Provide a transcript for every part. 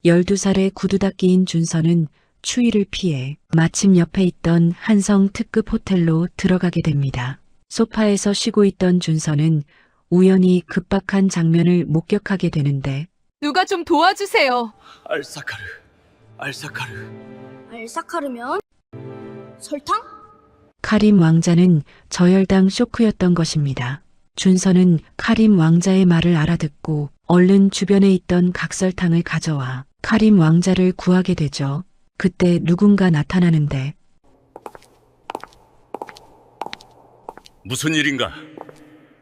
12살의 구두닦이인 준서는 추위를 피해 마침 옆에 있던 한성 특급 호텔로 들어가게 됩니다. 소파에서 쉬고 있던 준서는 우연히 급박한 장면을 목격하게 되는데 누가 좀 도와주세요. 알사카르, 알사카르. 알사카르면? 설탕? 카림 왕자는 저혈당 쇼크였던 것입니다. 준서는 카림 왕자의 말을 알아듣고 얼른 주변에 있던 각설탕을 가져와 카림 왕자를 구하게 되죠. 그때 누군가 나타나는데 무슨 일인가?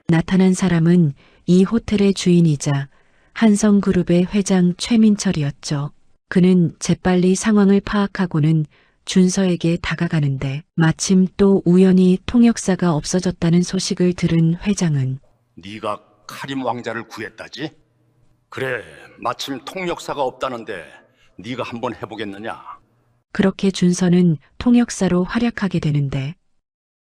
나타난 사람은 이 호텔의 주인이자 한성그룹의 회장 최민철이었죠. 그는 재빨리 상황을 파악하고는 준서에게 다가가는데 마침 또 우연히 통역사가 없어졌다는 소식을 들은 회장은 네가 카림 왕자를 구했다지? 그래, 마침 통역사가 없다는데 네가 한번 해보겠느냐? 그렇게 준서는 통역사로 활약하게 되는데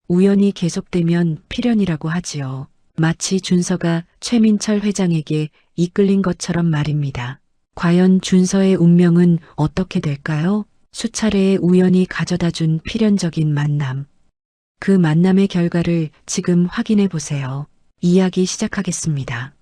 우연히 계속되면 필연이라고 하지요. 마치 준서가 최민철 회장에게 이끌린 것처럼 말입니다. 과연 준서의 운명은 어떻게 될까요? 수차례의 우연히 가져다준 필연적인 만남. 그 만남의 결과를 지금 확인해 보세요. 이야기 시작하겠습니다.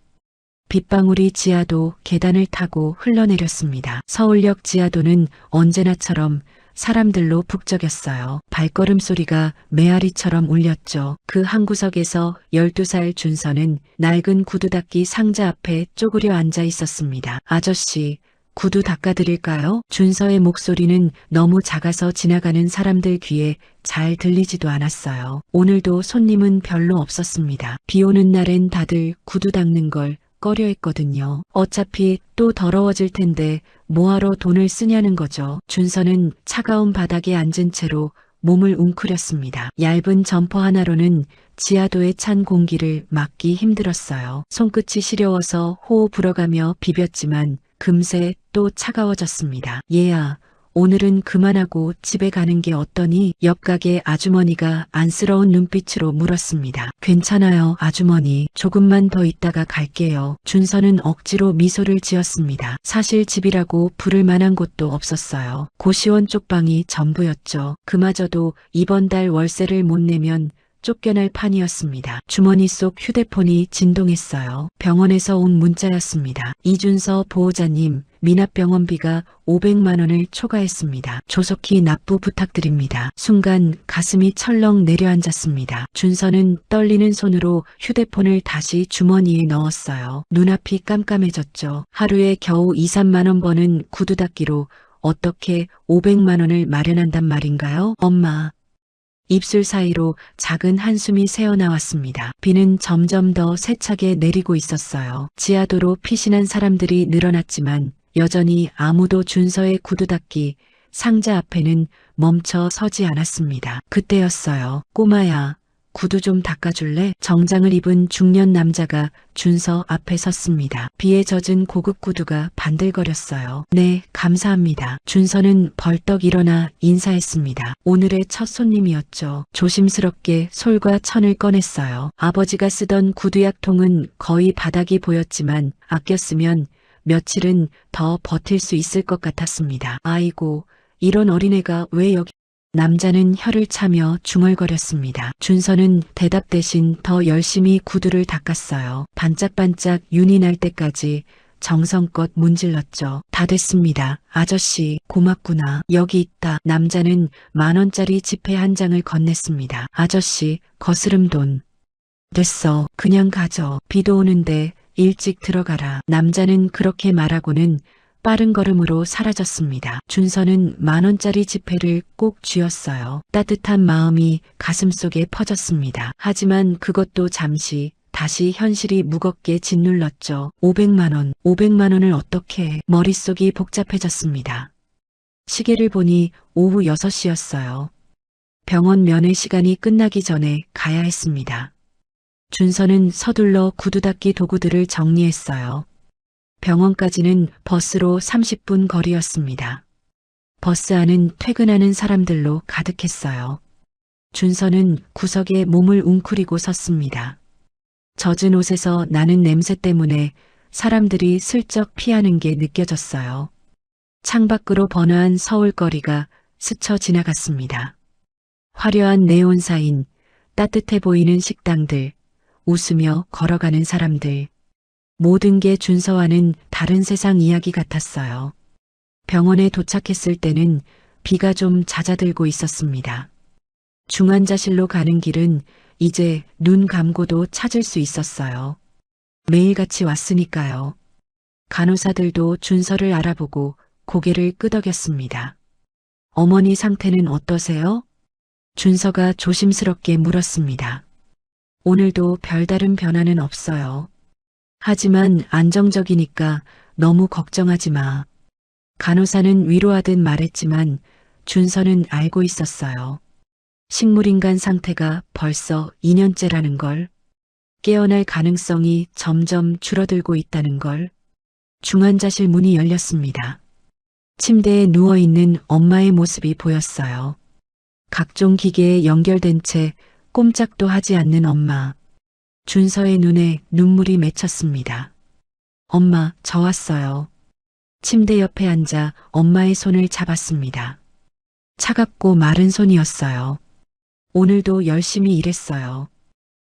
빗방울이 지하도 계단을 타고 흘러내렸습니다. 서울역 지하도는 언제나처럼 사람들로 북적였어요. 발걸음 소리가 메아리처럼 울렸죠. 그 한 구석에서 12살 준서는 낡은 구두 닦기 상자 앞에 쪼그려 앉아 있었습니다. 아저씨, 구두 닦아드릴까요? 준서의 목소리는 너무 작아서 지나가는 사람들 귀에 잘 들리지도 않았어요. 오늘도 손님은 별로 없었습니다. 비 오는 날엔 다들 구두 닦는 걸 꺼려했거든요. 어차피 또 더러워질 텐데 뭐하러 돈을 쓰냐는 거죠. 준서는 차가운 바닥에 앉은 채로 몸을 웅크렸습니다. 얇은 점퍼 하나로는 지하도의 찬 공기를 막기 힘들었어요. 손끝이 시려워서 호흡 불어가며 비볐지만 금세 또 차가워졌습니다. 얘야, 오늘은 그만하고 집에 가는 게 어떠니? 옆 가게 아주머니가 안쓰러운 눈빛으로 물었습니다. 괜찮아요, 아주머니. 조금만 더 있다가 갈게요. 준서는 억지로 미소를 지었습니다. 사실 집이라고 부를 만한 곳도 없었어요. 고시원 쪽방이 전부였죠. 그마저도 이번 달 월세를 못 내면 쫓겨날 판이었습니다. 주머니 속 휴대폰이 진동했어요. 병원에서 온 문자였습니다. 이준서 보호자님, 미납병원비가 500만 원을 초과했습니다. 조속히 납부 부탁드립니다. 순간 가슴이 철렁 내려앉았습니다. 준서는 떨리는 손으로 휴대폰을 다시 주머니에 넣었어요. 눈앞이 깜깜해졌죠. 하루에 겨우 2, 3만 원 버는 구두 닦기로 어떻게 500만 원을 마련한단 말인가요? 엄마. 입술 사이로 작은 한숨이 새어나왔습니다. 비는 점점 더 세차게 내리고 있었어요. 지하도로 피신한 사람들이 늘어났지만 여전히 아무도 준서의 구두 닦기 상자 앞에는 멈춰 서지 않았습니다. 그때였어요. 꼬마야, 구두 좀 닦아줄래? 정장을 입은 중년 남자가 준서 앞에 섰습니다. 비에 젖은 고급 구두가 반들거렸어요. 네, 감사합니다. 준서는 벌떡 일어나 인사했습니다. 오늘의 첫 손님이었죠. 조심스럽게 솔과 천을 꺼냈어요. 아버지가 쓰던 구두약통은 거의 바닥이 보였지만 아껴 쓰면 며칠은 더 버틸 수 있을 것 같았습니다. 아이고, 이런 어린애가 왜 여기... 남자는 혀를 차며 중얼거렸습니다. 준서는 대답 대신 더 열심히 구두를 닦았어요. 반짝반짝 윤이 날 때까지 정성껏 문질렀죠. 다 됐습니다. 아저씨, 고맙구나. 여기 있다. 남자는 10,000원짜리 지폐 한 장을 건넸습니다. 아저씨, 거스름 돈. 됐어. 그냥 가져. 비도 오는데 일찍 들어가라. 남자는 그렇게 말하고는 빠른 걸음으로 사라졌습니다. 준서는 10,000원짜리 지폐를 꼭 쥐었어요. 따뜻한 마음이 가슴속에 퍼졌습니다. 하지만 그것도 잠시 다시 현실이 무겁게 짓눌렀죠. 500만 원, 500만 원을 어떻게... 머릿속이 복잡해졌습니다. 시계를 보니 오후 6시였어요. 병원 면회 시간이 끝나기 전에 가야 했습니다. 준서는 서둘러 구두 닦기 도구들을 정리했어요. 병원까지는 버스로 30분 거리였습니다. 버스 안은 퇴근하는 사람들로 가득했어요. 준서는 구석에 몸을 웅크리고 섰습니다. 젖은 옷에서 나는 냄새 때문에 사람들이 슬쩍 피하는 게 느껴졌어요. 창밖으로 번화한 서울거리가 스쳐 지나갔습니다. 화려한 네온사인, 따뜻해 보이는 식당들, 웃으며 걸어가는 사람들. 모든 게 준서와는 다른 세상 이야기 같았어요. 병원에 도착했을 때는 비가 좀 잦아들고 있었습니다. 중환자실로 가는 길은 이제 눈 감고도 찾을 수 있었어요. 매일같이 왔으니까요. 간호사들도 준서를 알아보고 고개를 끄덕였습니다. 어머니 상태는 어떠세요? 준서가 조심스럽게 물었습니다. 오늘도 별다른 변화는 없어요. 하지만 안정적이니까 너무 걱정하지 마. 간호사는 위로하듯 말했지만 준서는 알고 있었어요. 식물인간 상태가 벌써 2년째라는 걸, 깨어날 가능성이 점점 줄어들고 있다는 걸. 중환자실 문이 열렸습니다. 침대에 누워있는 엄마의 모습이 보였어요. 각종 기계에 연결된 채 꼼짝도 하지 않는 엄마. 준서의 눈에 눈물이 맺혔습니다. 엄마, 저 왔어요. 침대 옆에 앉아 엄마의 손을 잡았습니다. 차갑고 마른 손이었어요. 오늘도 열심히 일했어요.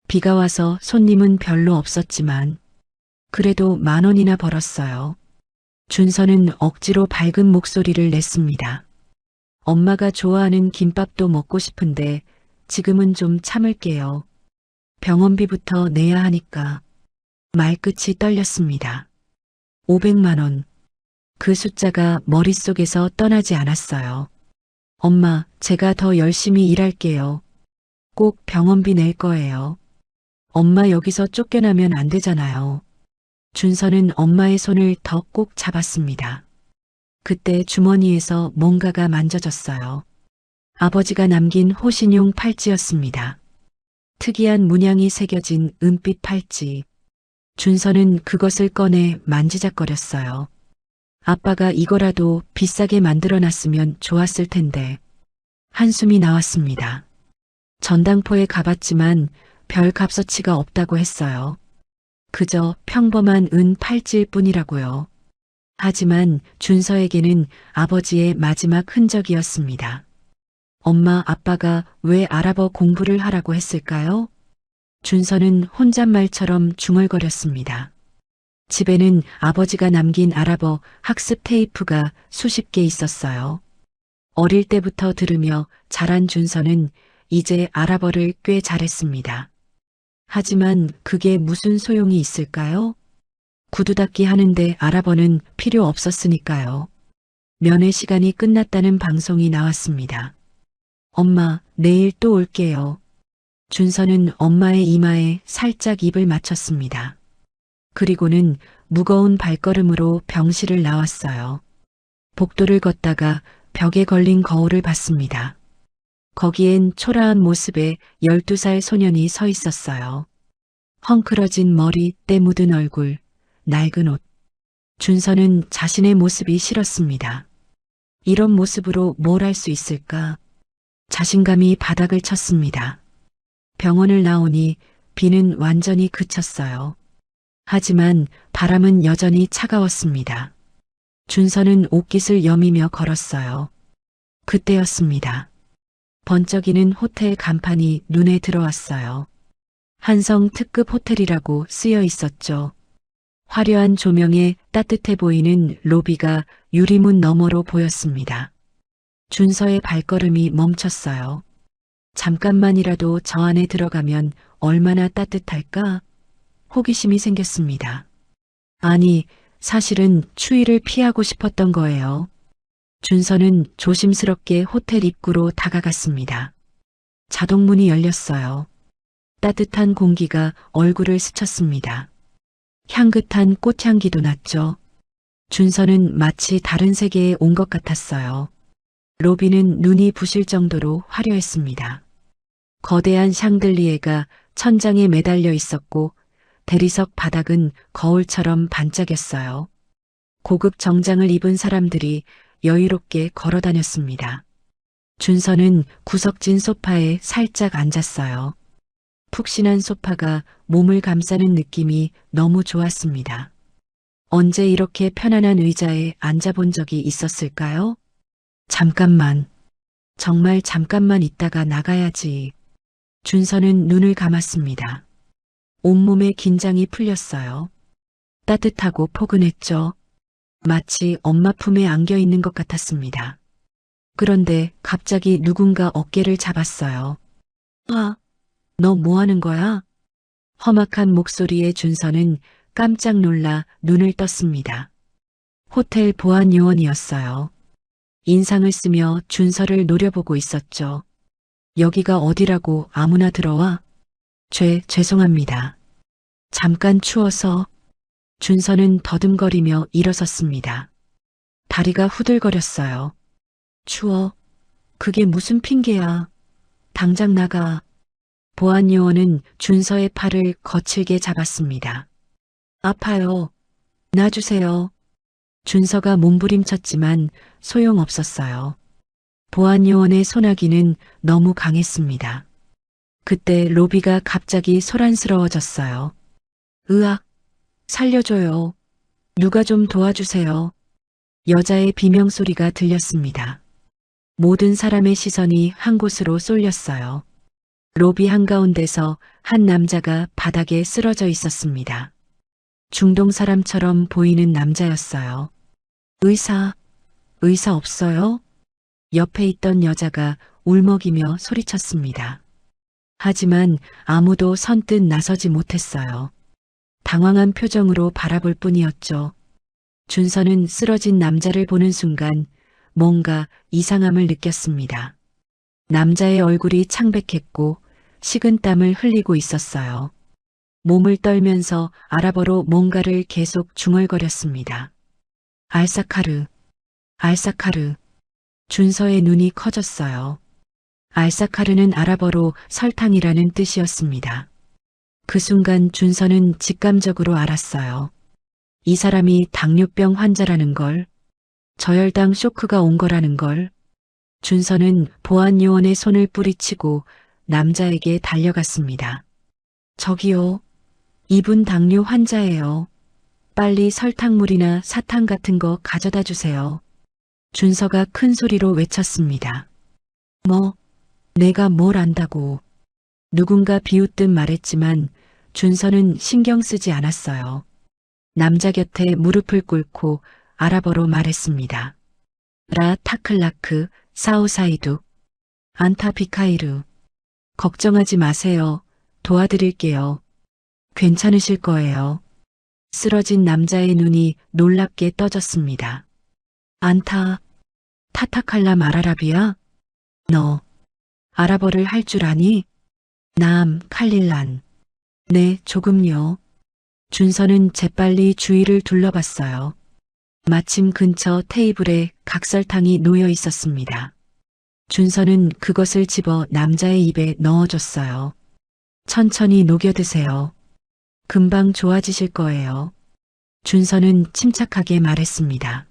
비가 와서 손님은 별로 없었지만 그래도 10,000원이나 벌었어요. 준서는 억지로 밝은 목소리를 냈습니다. 엄마가 좋아하는 김밥도 먹고 싶은데 지금은 좀 참을게요. 병원비부터 내야 하니까. 말끝이 떨렸습니다. 500만 원. 그 숫자가 머릿속에서 떠나지 않았어요. 엄마, 제가 더 열심히 일할게요. 꼭 병원비 낼 거예요. 엄마 여기서 쫓겨나면 안 되잖아요. 준서는 엄마의 손을 더 꼭 잡았습니다. 그때 주머니에서 뭔가가 만져졌어요. 아버지가 남긴 호신용 팔찌였습니다. 특이한 문양이 새겨진 은빛 팔찌. 준서는 그것을 꺼내 만지작거렸어요. 아빠가 이거라도 비싸게 만들어놨으면 좋았을 텐데. 한숨이 나왔습니다. 전당포에 가봤지만 별 값어치가 없다고 했어요. 그저 평범한 은 팔찌일 뿐이라고요. 하지만 준서에게는 아버지의 마지막 흔적이었습니다. 엄마, 아빠가 왜 아랍어 공부를 하라고 했을까요? 준서는 혼잣말처럼 중얼거렸습니다. 집에는 아버지가 남긴 아랍어 학습 테이프가 수십 개 있었어요. 어릴 때부터 들으며 자란 준서는 이제 아랍어를 꽤 잘했습니다. 하지만 그게 무슨 소용이 있을까요? 구두 닦기 하는데 아랍어는 필요 없었으니까요. 면회 시간이 끝났다는 방송이 나왔습니다. 엄마, 내일 또 올게요. 준서는 엄마의 이마에 살짝 입을 맞췄습니다. 그리고는 무거운 발걸음으로 병실을 나왔어요. 복도를 걷다가 벽에 걸린 거울을 봤습니다. 거기엔 초라한 모습의 12살 소년이 서 있었어요. 헝클어진 머리, 때 묻은 얼굴, 낡은 옷. 준서는 자신의 모습이 싫었습니다. 이런 모습으로 뭘 할 수 있을까? 자신감이 바닥을 쳤습니다. 병원을 나오니 비는 완전히 그쳤어요. 하지만 바람은 여전히 차가웠습니다. 준서는 옷깃을 여미며 걸었어요. 그때였습니다. 번쩍이는 호텔 간판이 눈에 들어왔어요. 한성 특급 호텔이라고 쓰여 있었죠. 화려한 조명에 따뜻해 보이는 로비가 유리문 너머로 보였습니다. 준서의 발걸음이 멈췄어요. 잠깐만이라도 저 안에 들어가면 얼마나 따뜻할까? 호기심이 생겼습니다. 아니, 사실은 추위를 피하고 싶었던 거예요. 준서는 조심스럽게 호텔 입구로 다가갔습니다. 자동문이 열렸어요. 따뜻한 공기가 얼굴을 스쳤습니다. 향긋한 꽃향기도 났죠. 준서는 마치 다른 세계에 온 것 같았어요. 로비는 눈이 부실 정도로 화려했습니다. 거대한 샹들리에가 천장에 매달려 있었고 대리석 바닥은 거울처럼 반짝였어요. 고급 정장을 입은 사람들이 여유롭게 걸어 다녔습니다. 준서는 구석진 소파에 살짝 앉았어요. 푹신한 소파가 몸을 감싸는 느낌이 너무 좋았습니다. 언제 이렇게 편안한 의자에 앉아본 적이 있었을까요? 잠깐만. 정말 잠깐만 있다가 나가야지. 준서는 눈을 감았습니다. 온몸에 긴장이 풀렸어요. 따뜻하고 포근했죠. 마치 엄마 품에 안겨 있는 것 같았습니다. 그런데 갑자기 누군가 어깨를 잡았어요. 아, 너 뭐 하는 거야? 험악한 목소리에 준서는 깜짝 놀라 눈을 떴습니다. 호텔 보안 요원이었어요. 인상을 쓰며 준서를 노려보고 있었죠. 여기가 어디라고 아무나 들어와? 죄송합니다. 잠깐 추워서. 준서는 더듬거리며 일어섰습니다. 다리가 후들거렸어요. 추워. 그게 무슨 핑계야. 당장 나가. 보안 요원은 준서의 팔을 거칠게 잡았습니다. 아파요. 놔주세요. 준서가 몸부림쳤지만 소용없었어요. 보안 요원의 소나기는 너무 강했습니다. 그때 로비가 갑자기 소란스러워졌어요. 으악, 살려줘요. 누가 좀 도와주세요. 여자의 비명소리가 들렸습니다. 모든 사람의 시선이 한 곳으로 쏠렸어요. 로비 한가운데서 한 남자가 바닥에 쓰러져 있었습니다. 중동 사람처럼 보이는 남자였어요. 의사 없어요? 옆에 있던 여자가 울먹이며 소리쳤습니다. 하지만 아무도 선뜻 나서지 못했어요. 당황한 표정으로 바라볼 뿐이었죠. 준서는 쓰러진 남자를 보는 순간 뭔가 이상함을 느꼈습니다. 남자의 얼굴이 창백했고 식은땀을 흘리고 있었어요. 몸을 떨면서 아랍어로 뭔가를 계속 중얼거렸습니다. 알사카르. 준서의 눈이 커졌어요. 알사카르는 아랍어로 설탕이라는 뜻이었습니다. 그 순간 준서는 직감적으로 알았어요. 이 사람이 당뇨병 환자라는 걸, 저혈당 쇼크가 온 거라는 걸. 준서는 보안 요원의 손을 뿌리치고 남자에게 달려갔습니다. 저기요. 이분 당뇨 환자예요. 빨리 설탕물이나 사탕 같은 거 가져다 주세요. 준서가 큰 소리로 외쳤습니다. 내가 뭘 안다고. 누군가 비웃듯 말했지만 준서는 신경 쓰지 않았어요. 남자 곁에 무릎을 꿇고 아랍어로 말했습니다. 라 타클라크 사우사이두 안타 비카이르. 걱정하지 마세요. 도와드릴게요. 괜찮으실 거예요. 쓰러진 남자의 눈이 놀랍게 떠졌습니다. 안타 타타칼람 아라라비아? 너 아랍어를 할 줄 아니? 남 칼릴란. 네, 조금요. 준서는 재빨리 주위를 둘러봤어요. 마침 근처 테이블에 각설탕이 놓여 있었습니다. 준서는 그것을 집어 남자의 입에 넣어줬어요. 천천히 녹여 드세요. 금방 좋아지실 거예요. 준서는 침착하게 말했습니다.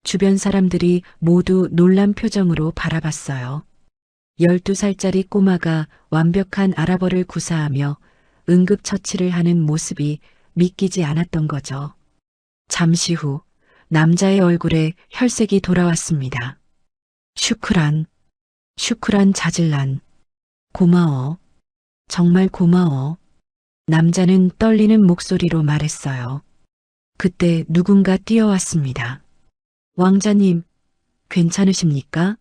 주변 사람들이 모두 놀란 표정으로 바라봤어요. 12살짜리 꼬마가 완벽한 아랍어를 구사하며 응급처치를 하는 모습이 믿기지 않았던 거죠. 잠시 후 남자의 얼굴에 혈색이 돌아왔습니다. 슈크란 자질란. 고마워. 정말 고마워. 남자는 떨리는 목소리로 말했어요. 그때 누군가 뛰어왔습니다. 왕자님, 괜찮으십니까?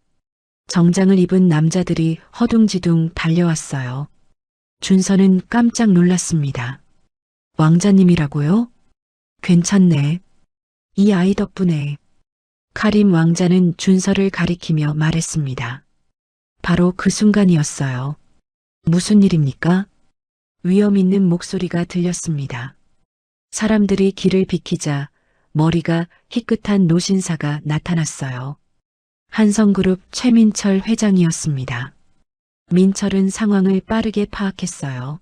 정장을 입은 남자들이 허둥지둥 달려왔어요. 준서는 깜짝 놀랐습니다. 왕자님이라고요? 괜찮네. 이 아이 덕분에. 카림 왕자는 준서를 가리키며 말했습니다. 바로 그 순간이었어요. 무슨 일입니까? 위험 있는 목소리가 들렸습니다. 사람들이 길을 비키자 머리가 희끗한 노신사가 나타났어요. 한성그룹 최민철 회장이었습니다. 민철은 상황을 빠르게 파악했어요.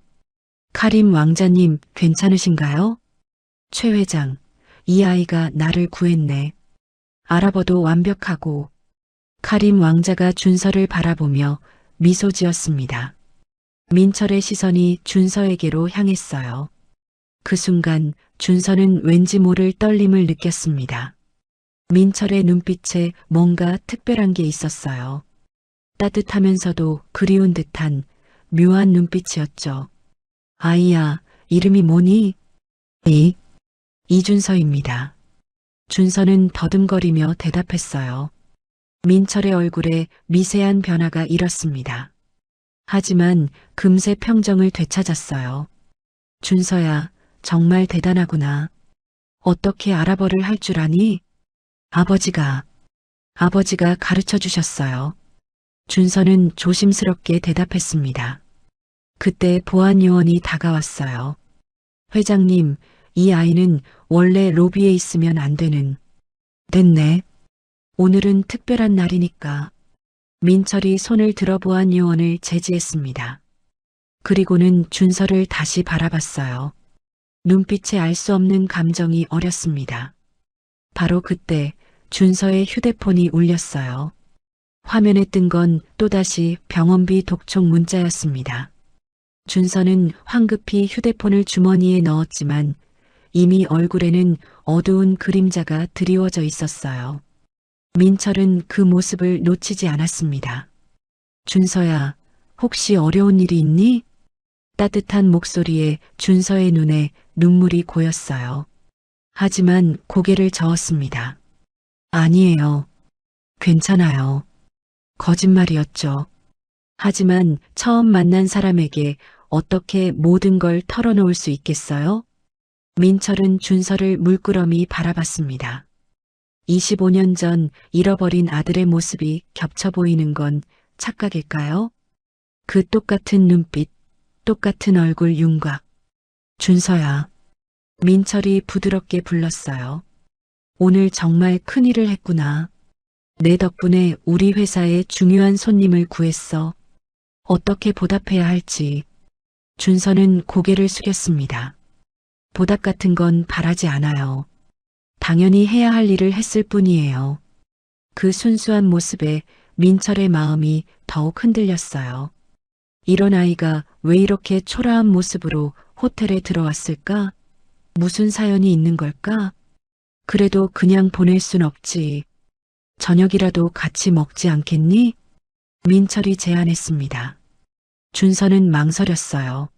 카림 왕자님 괜찮으신가요? 최 회장, 이 아이가 나를 구했네. 아랍어도 완벽하고. 카림 왕자가 준서를 바라보며 미소 지었습니다. 민철의 시선이 준서에게로 향했어요. 그 순간 준서는 왠지 모를 떨림을 느꼈습니다. 민철의 눈빛에 뭔가 특별한 게 있었어요. 따뜻하면서도 그리운 듯한 묘한 눈빛이었죠. 아이야, 이름이 뭐니? 이준서입니다. 준서는 더듬거리며 대답했어요. 민철의 얼굴에 미세한 변화가 일었습니다. 하지만 금세 평정을 되찾았어요. 준서야, 정말 대단하구나. 어떻게 아랍어를 할 줄 아니? 아버지가 가르쳐 주셨어요. 준서는 조심스럽게 대답했습니다. 그때 보안 요원이 다가왔어요. 회장님, 이 아이는 원래 로비에 있으면 안 되는. 됐네. 오늘은 특별한 날이니까. 민철이 손을 들어 보안 요원을 제지했습니다. 그리고는 준서를 다시 바라봤어요. 눈빛에 알 수 없는 감정이 어렸습니다. 바로 그때 준서의 휴대폰이 울렸어요. 화면에 뜬 건 또다시 병원비 독촉 문자였습니다. 준서는 황급히 휴대폰을 주머니에 넣었지만 이미 얼굴에는 어두운 그림자가 드리워져 있었어요. 민철은 그 모습을 놓치지 않았습니다. 준서야, 혹시 어려운 일이 있니? 따뜻한 목소리에 준서의 눈에 눈물이 고였어요. 하지만 고개를 저었습니다. 아니에요. 괜찮아요. 거짓말이었죠. 하지만 처음 만난 사람에게 어떻게 모든 걸 털어놓을 수 있겠어요? 민철은 준서를 물끄러미 바라봤습니다. 25년 전 잃어버린 아들의 모습이 겹쳐 보이는 건 착각일까요? 그 똑같은 눈빛, 똑같은 얼굴 윤곽. 준서야. 민철이 부드럽게 불렀어요. 오늘 정말 큰일을 했구나. 내 덕분에 우리 회사에 중요한 손님을 구했어. 어떻게 보답해야 할지. 준서는 고개를 숙였습니다. 보답 같은 건 바라지 않아요. 당연히 해야 할 일을 했을 뿐이에요. 그 순수한 모습에 민철의 마음이 더욱 흔들렸어요. 이런 아이가 왜 이렇게 초라한 모습으로 호텔에 들어왔을까? 무슨 사연이 있는 걸까? 그래도 그냥 보낼 순 없지. 저녁이라도 같이 먹지 않겠니? 민철이 제안했습니다. 준서는 망설였어요.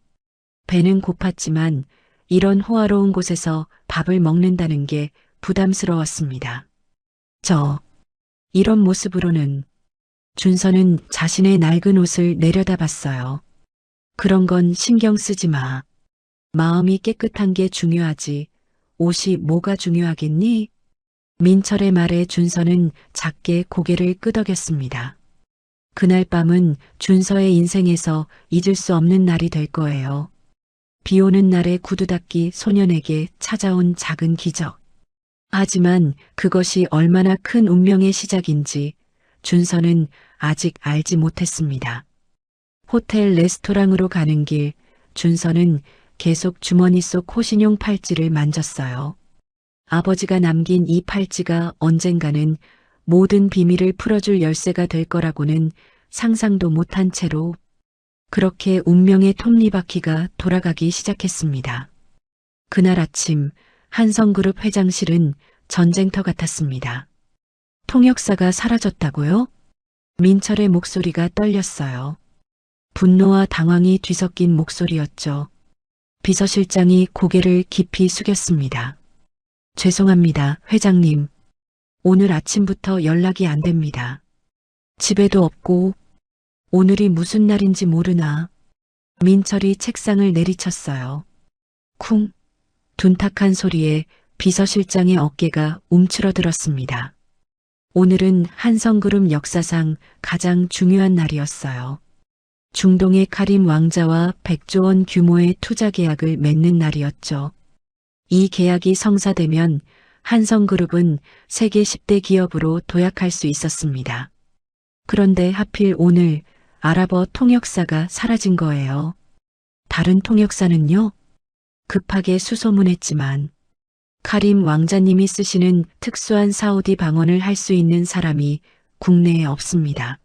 배는 고팠지만 이런 호화로운 곳에서 밥을 먹는다는 게 부담스러웠습니다. 이런 모습으로는. 준서는 자신의 낡은 옷을 내려다봤어요. 그런 건 신경 쓰지 마. 마음이 깨끗한 게 중요하지. 옷이 뭐가 중요하겠니? 민철의 말에 준서는 작게 고개를 끄덕였습니다. 그날 밤은 준서의 인생에서 잊을 수 없는 날이 될 거예요. 비 오는 날의 구두 닦기 소년에게 찾아온 작은 기적. 하지만 그것이 얼마나 큰 운명의 시작인지 준서는 아직 알지 못했습니다. 호텔 레스토랑으로 가는 길, 준서는 계속 주머니 속 호신용 팔찌를 만졌어요. 아버지가 남긴 이 팔찌가 언젠가는 모든 비밀을 풀어줄 열쇠가 될 거라고는 상상도 못한 채로 그렇게 운명의 톱니바퀴가 돌아가기 시작했습니다. 그날 아침 한성그룹 회장실은 전쟁터 같았습니다. 통역사가 사라졌다고요? 민철의 목소리가 떨렸어요. 분노와 당황이 뒤섞인 목소리였죠. 비서실장이 고개를 깊이 숙였습니다. 죄송합니다, 회장님. 오늘 아침부터 연락이 안 됩니다. 집에도 없고 오늘이 무슨 날인지 모르나. 민철이 책상을 내리쳤어요. 쿵. 둔탁한 소리에 비서실장의 어깨가 움츠러들었습니다. 오늘은 한성그룹 역사상 가장 중요한 날이었어요. 중동의 카림 왕자와 100조 원 규모의 투자 계약을 맺는 날이었죠. 이 계약이 성사되면 한성그룹은 세계 10대 기업으로 도약할 수 있었습니다. 그런데 하필 오늘 아랍어 통역사가 사라진 거예요. 다른 통역사는요? 급하게 수소문했지만 카림 왕자님이 쓰시는 특수한 사우디 방언을 할 수 있는 사람이 국내에 없습니다.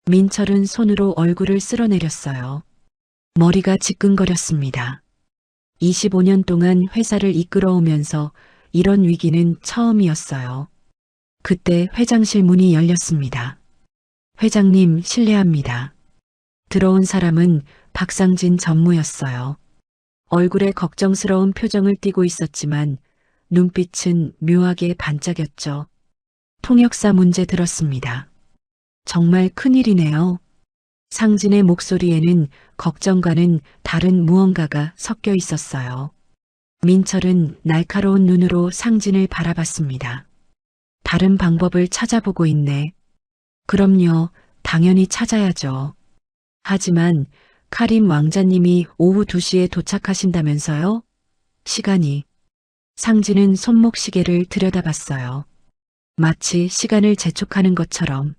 민철은 손으로 얼굴을 쓸어내렸어요. 머리가 지끈거렸습니다. 25년 동안 회사를 이끌어오면서 이런 위기는 처음이었어요. 그때 회장실 문이 열렸습니다. 회장님, 실례합니다. 들어온 사람은 박상진 전무였어요. 얼굴에 걱정스러운 표정을 띠고 있었지만 눈빛은 묘하게 반짝였죠. 통역사 문제 들었습니다. 정말 큰일이네요. 상진의 목소리에는 걱정과는 다른 무언가가 섞여 있었어요. 민철은 날카로운 눈으로 상진을 바라봤습니다. 다른 방법을 찾아보고 있네. 그럼요, 당연히 찾아야죠. 하지만 카림 왕자님이 오후 2시에 도착하신다면서요? 시간이. 상진은 손목시계를 들여다봤어요. 마치 시간을 재촉하는 것처럼.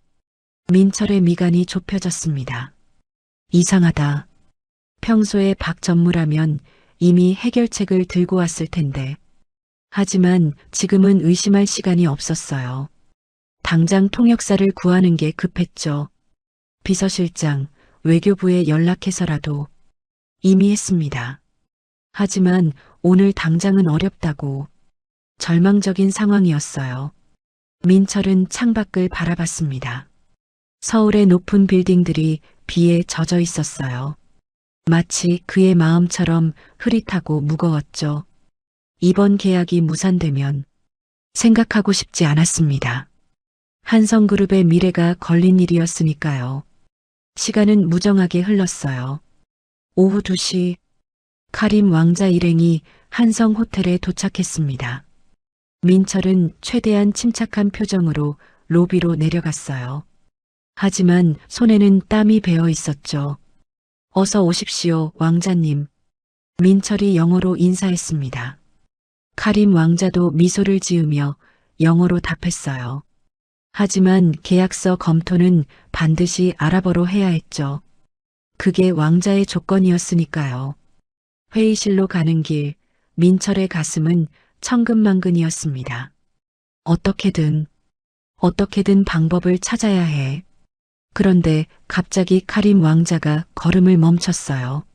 민철의 미간이 좁혀졌습니다. 이상하다. 평소에 박 전무라면 이미 해결책을 들고 왔을 텐데. 하지만 지금은 의심할 시간이 없었어요. 당장 통역사를 구하는 게 급했죠. 비서실장, 외교부에 연락해서라도 이미 했습니다. 하지만 오늘 당장은 어렵다고. 절망적인 상황이었어요. 민철은 창밖을 바라봤습니다. 서울의 높은 빌딩들이 비에 젖어 있었어요. 마치 그의 마음처럼 흐릿하고 무거웠죠. 이번 계약이 무산되면 생각하고 싶지 않았습니다. 한성그룹의 미래가 걸린 일이었으니까요. 시간은 무정하게 흘렀어요. 오후 2시 카림 왕자 일행이 한성 호텔에 도착했습니다. 민철은 최대한 침착한 표정으로 로비로 내려갔어요. 하지만 손에는 땀이 배어 있었죠. 어서 오십시오, 왕자님. 민철이 영어로 인사했습니다. 카림 왕자도 미소를 지으며 영어로 답했어요. 하지만 계약서 검토는 반드시 아랍어로 해야 했죠. 그게 왕자의 조건이었으니까요. 회의실로 가는 길, 민철의 가슴은 천근만근이었습니다. 어떻게든 방법을 찾아야 해. 그런데 갑자기 카림 왕자가 걸음을 멈췄어요.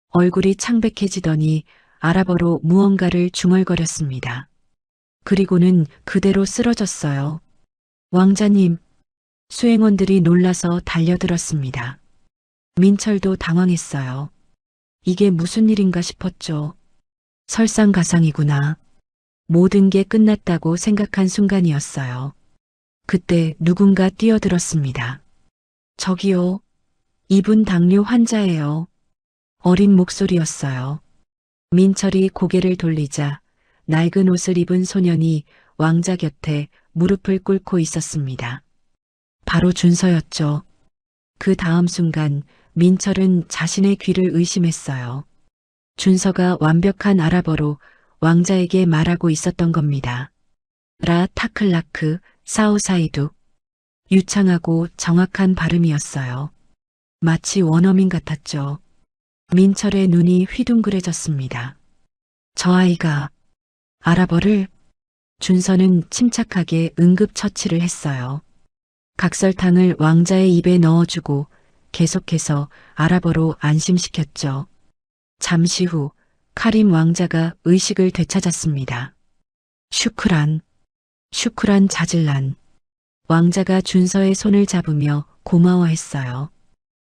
얼굴이 창백해지더니 아랍어로 무언가를 중얼거렸습니다. 그리고는 그대로 쓰러졌어요. 왕자님, 수행원들이 놀라서 달려들었습니다. 민철도 당황했어요. 이게 무슨 일인가 싶었죠. 설상가상이구나. 모든 게 끝났다고 생각한 순간이었어요. 그때 누군가 뛰어들었습니다. 저기요. 이분 당뇨 환자예요. 어린 목소리였어요. 민철이 고개를 돌리자 낡은 옷을 입은 소년이 왕자 곁에 무릎을 꿇고 있었습니다. 바로 준서였죠. 그 다음 순간 민철은 자신의 귀를 의심했어요. 준서가 완벽한 아랍어로 왕자에게 말하고 있었던 겁니다. 라 타클라크 사우사이두. 유창하고 정확한 발음이었어요. 마치 원어민 같았죠. 민철의 눈이 휘둥그레졌습니다. 저 아이가 아랍어를. 준서는 침착하게 응급처치를 했어요. 각설탕을 왕자의 입에 넣어주고 계속해서 아랍어로 안심시켰죠. 잠시 후 카림 왕자가 의식을 되찾았습니다. 슈크란 자질란. 왕자가 준서의 손을 잡으며 고마워했어요.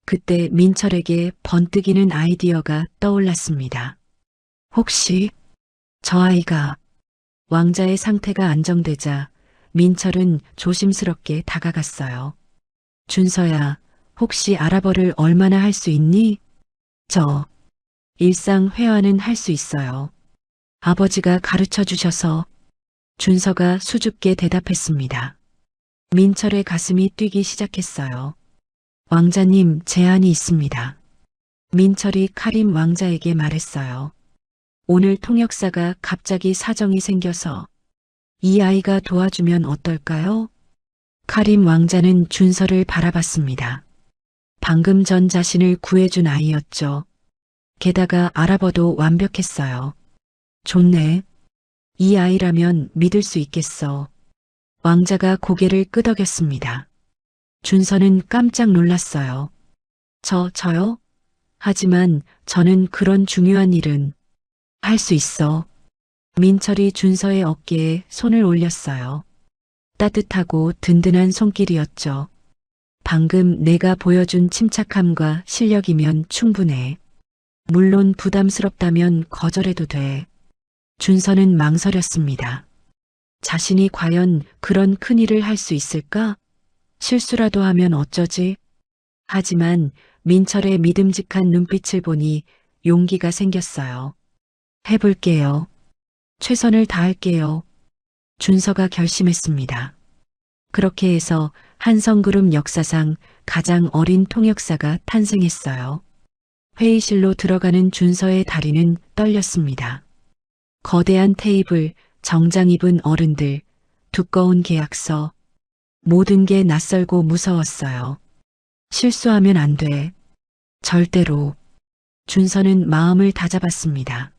그때 민철에게 번뜩이는 아이디어가 떠올랐습니다. 혹시 저 아이가. 왕자의 상태가 안정되자 민철은 조심스럽게 다가갔어요. 준서야, 혹시 아랍어를 얼마나 할 수 있니? 저 일상 회화는 할 수 있어요. 아버지가 가르쳐 주셔서. 준서가 수줍게 대답했습니다. 민철의 가슴이 뛰기 시작했어요. 왕자님, 제안이 있습니다. 민철이 카림 왕자에게 말했어요. 오늘 통역사가 갑자기 사정이 생겨서 이 아이가 도와주면 어떨까요? 카림 왕자는 준서를 바라봤습니다. 방금 전 자신을 구해준 아이였죠. 게다가 아랍어도 완벽했어요. 좋네. 이 아이라면 믿을 수 있겠어. 왕자가 고개를 끄덕였습니다. 준서는 깜짝 놀랐어요. 저요? 하지만 저는 그런 중요한 일은. 할 수 있어. 민철이 준서의 어깨에 손을 올렸어요. 따뜻하고 든든한 손길이었죠. 방금 내가 보여준 침착함과 실력이면 충분해. 물론 부담스럽다면 거절해도 돼. 준서는 망설였습니다. 자신이 과연 그런 큰일을 할 수 있을까? 실수라도 하면 어쩌지? 하지만 민철의 믿음직한 눈빛을 보니 용기가 생겼어요. 해볼게요. 최선을 다할게요. 준서가 결심했습니다. 그렇게 해서 한성그룹 역사상 가장 어린 통역사가 탄생했어요. 회의실로 들어가는 준서의 다리는 떨렸습니다. 거대한 테이블, 정장 입은 어른들, 두꺼운 계약서, 모든 게 낯설고 무서웠어요. 실수하면 안 돼. 절대로. 준서는 마음을 다잡았습니다.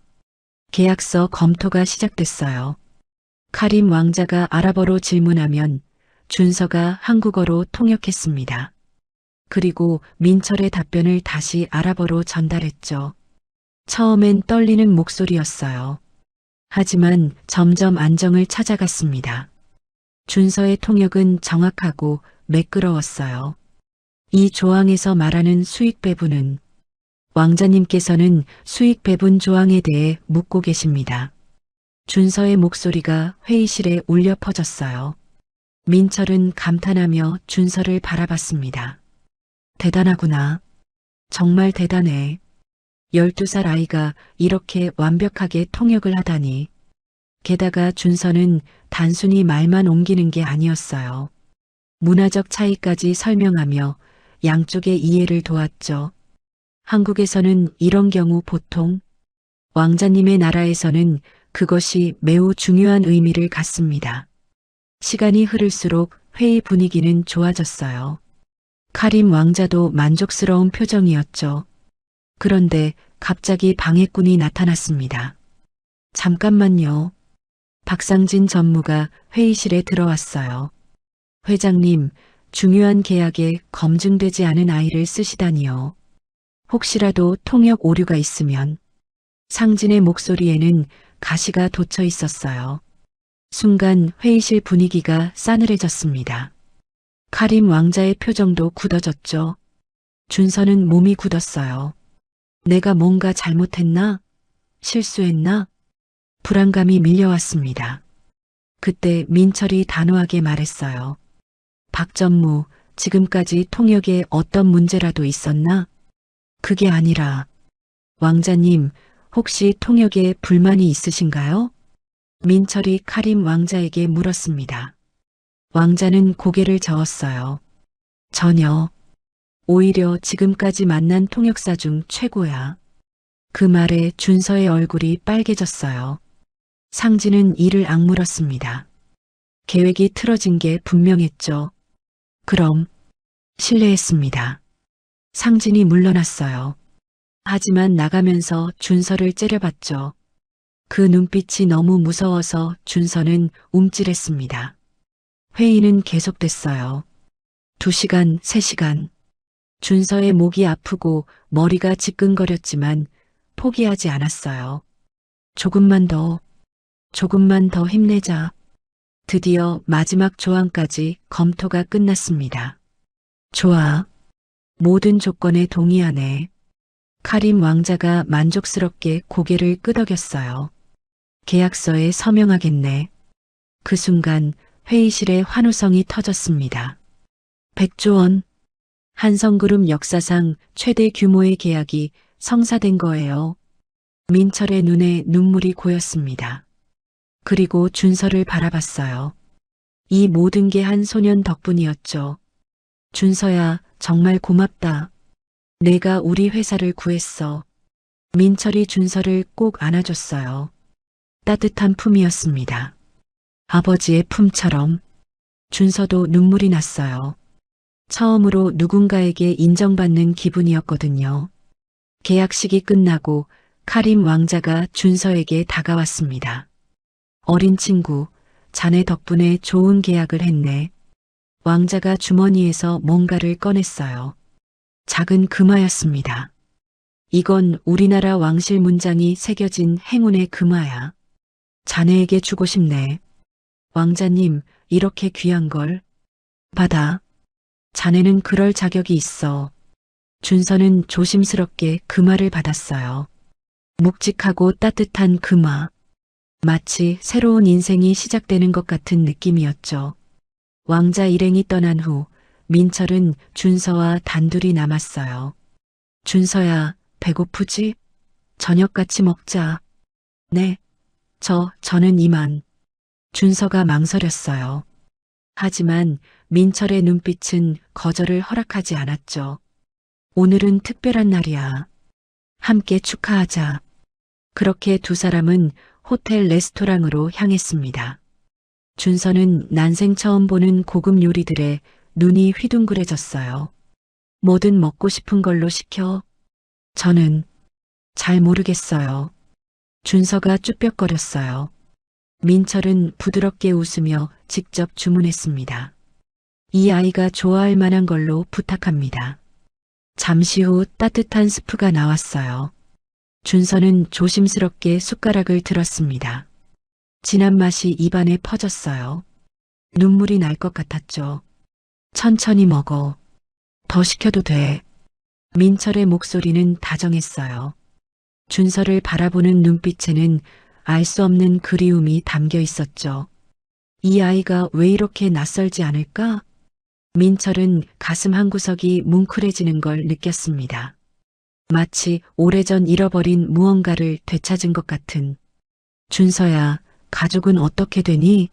계약서 검토가 시작됐어요. 카림 왕자가 아랍어로 질문하면 준서가 한국어로 통역했습니다. 그리고 민철의 답변을 다시 아랍어로 전달했죠. 처음엔 떨리는 목소리였어요. 하지만 점점 안정을 찾아갔습니다. 준서의 통역은 정확하고 매끄러웠어요. 이 조항에서 말하는 수익 배분은 왕자님께서는 수익 배분 조항에 대해 묻고 계십니다. 준서의 목소리가 회의실에 울려 퍼졌어요. 민철은 감탄하며 준서를 바라봤습니다. 대단하구나. 정말 대단해. 12살 아이가 이렇게 완벽하게 통역을 하다니. 게다가 준서는 단순히 말만 옮기는 게 아니었어요. 문화적 차이까지 설명하며 양쪽의 이해를 도왔죠. 한국에서는 이런 경우 보통, 왕자님의 나라에서는 그것이 매우 중요한 의미를 갖습니다. 시간이 흐를수록 회의 분위기는 좋아졌어요. 카림 왕자도 만족스러운 표정이었죠. 그런데 갑자기 방해꾼이 나타났습니다. 잠깐만요. 박상진 전무가 회의실에 들어왔어요. 회장님, 중요한 계약에 검증되지 않은 아이를 쓰시다니요. 혹시라도 통역 오류가 있으면. 상진의 목소리에는 가시가 돋쳐 있었어요. 순간 회의실 분위기가 싸늘해졌습니다. 카림 왕자의 표정도 굳어졌죠. 준서는 몸이 굳었어요. 내가 뭔가 잘못했나? 실수했나? 불안감이 밀려왔습니다. 그때 민철이 단호하게 말했어요. 박전무, 지금까지 통역에 어떤 문제라도 있었나? 그게 아니라, 왕자님, 혹시 통역에 불만이 있으신가요? 민철이 카림 왕자에게 물었습니다. 왕자는 고개를 저었어요. 전혀. 오히려 지금까지 만난 통역사 중 최고야. 그 말에 준서의 얼굴이 빨개졌어요. 상진은 이를 악물었습니다. 계획이 틀어진 게 분명했죠. 그럼 실례했습니다. 상진이 물러났어요. 하지만 나가면서 준서를 째려봤죠. 그 눈빛이 너무 무서워서 준서는 움찔했습니다. 회의는 계속됐어요. 2시간, 3시간. 준서의 목이 아프고 머리가 지끈거렸지만 포기하지 않았어요. 조금만 더 힘내자. 드디어 마지막 조항까지 검토가 끝났습니다. 좋아. 모든 조건에 동의하네. 카림 왕자가 만족스럽게 고개를 끄덕였어요. 계약서에 서명하겠네. 그 순간 회의실에 환호성이 터졌습니다. 100조 원. 한성그룹 역사상 최대 규모의 계약이 성사된 거예요. 민철의 눈에 눈물이 고였습니다. 그리고 준서를 바라봤어요. 이 모든 게 한 소년 덕분이었죠. 준서야, 정말 고맙다. 내가 우리 회사를 구했어. 민철이 준서를 꼭 안아줬어요. 따뜻한 품이었습니다. 아버지의 품처럼. 준서도 눈물이 났어요. 처음으로 누군가에게 인정받는 기분이었거든요. 계약식이 끝나고 카림 왕자가 준서에게 다가왔습니다. 어린 친구, 자네 덕분에 좋은 계약을 했네. 왕자가 주머니에서 뭔가를 꺼냈어요. 작은 금화였습니다. 이건 우리나라 왕실 문장이 새겨진 행운의 금화야. 자네에게 주고 싶네. 왕자님, 이렇게 귀한 걸. 받아. 자네는 그럴 자격이 있어. 준서는 조심스럽게 금화를 받았어요. 묵직하고 따뜻한 금화. 마치 새로운 인생이 시작되는 것 같은 느낌이었죠. 왕자 일행이 떠난 후 민철은 준서와 단둘이 남았어요. 준서야, 배고프지? 저녁 같이 먹자. 네. 저는 이만. 준서가 망설였어요. 하지만 민철의 눈빛은 거절을 허락하지 않았죠. 오늘은 특별한 날이야. 함께 축하하자. 그렇게 두 사람은 호텔 레스토랑으로 향했습니다. 준서는 난생 처음 보는 고급 요리들에 눈이 휘둥그레졌어요. 뭐든 먹고 싶은 걸로 시켜. 저는 잘 모르겠어요. 준서가 쭈뼛거렸어요. 민철은 부드럽게 웃으며 직접 주문했습니다. 이 아이가 좋아할 만한 걸로 부탁합니다. 잠시 후 따뜻한 스프가 나왔어요. 준서는 조심스럽게 숟가락을 들었습니다. 진한 맛이 입안에 퍼졌어요. 눈물이 날 것 같았죠. 천천히 먹어. 더 시켜도 돼. 민철의 목소리는 다정했어요. 준서를 바라보는 눈빛에는 알 수 없는 그리움이 담겨 있었죠. 이 아이가 왜 이렇게 낯설지 않을까? 민철은 가슴 한구석이 뭉클해지는 걸 느꼈습니다. 마치 오래전 잃어버린 무언가를 되찾은 것 같은. 준서야, 가족은 어떻게 되니?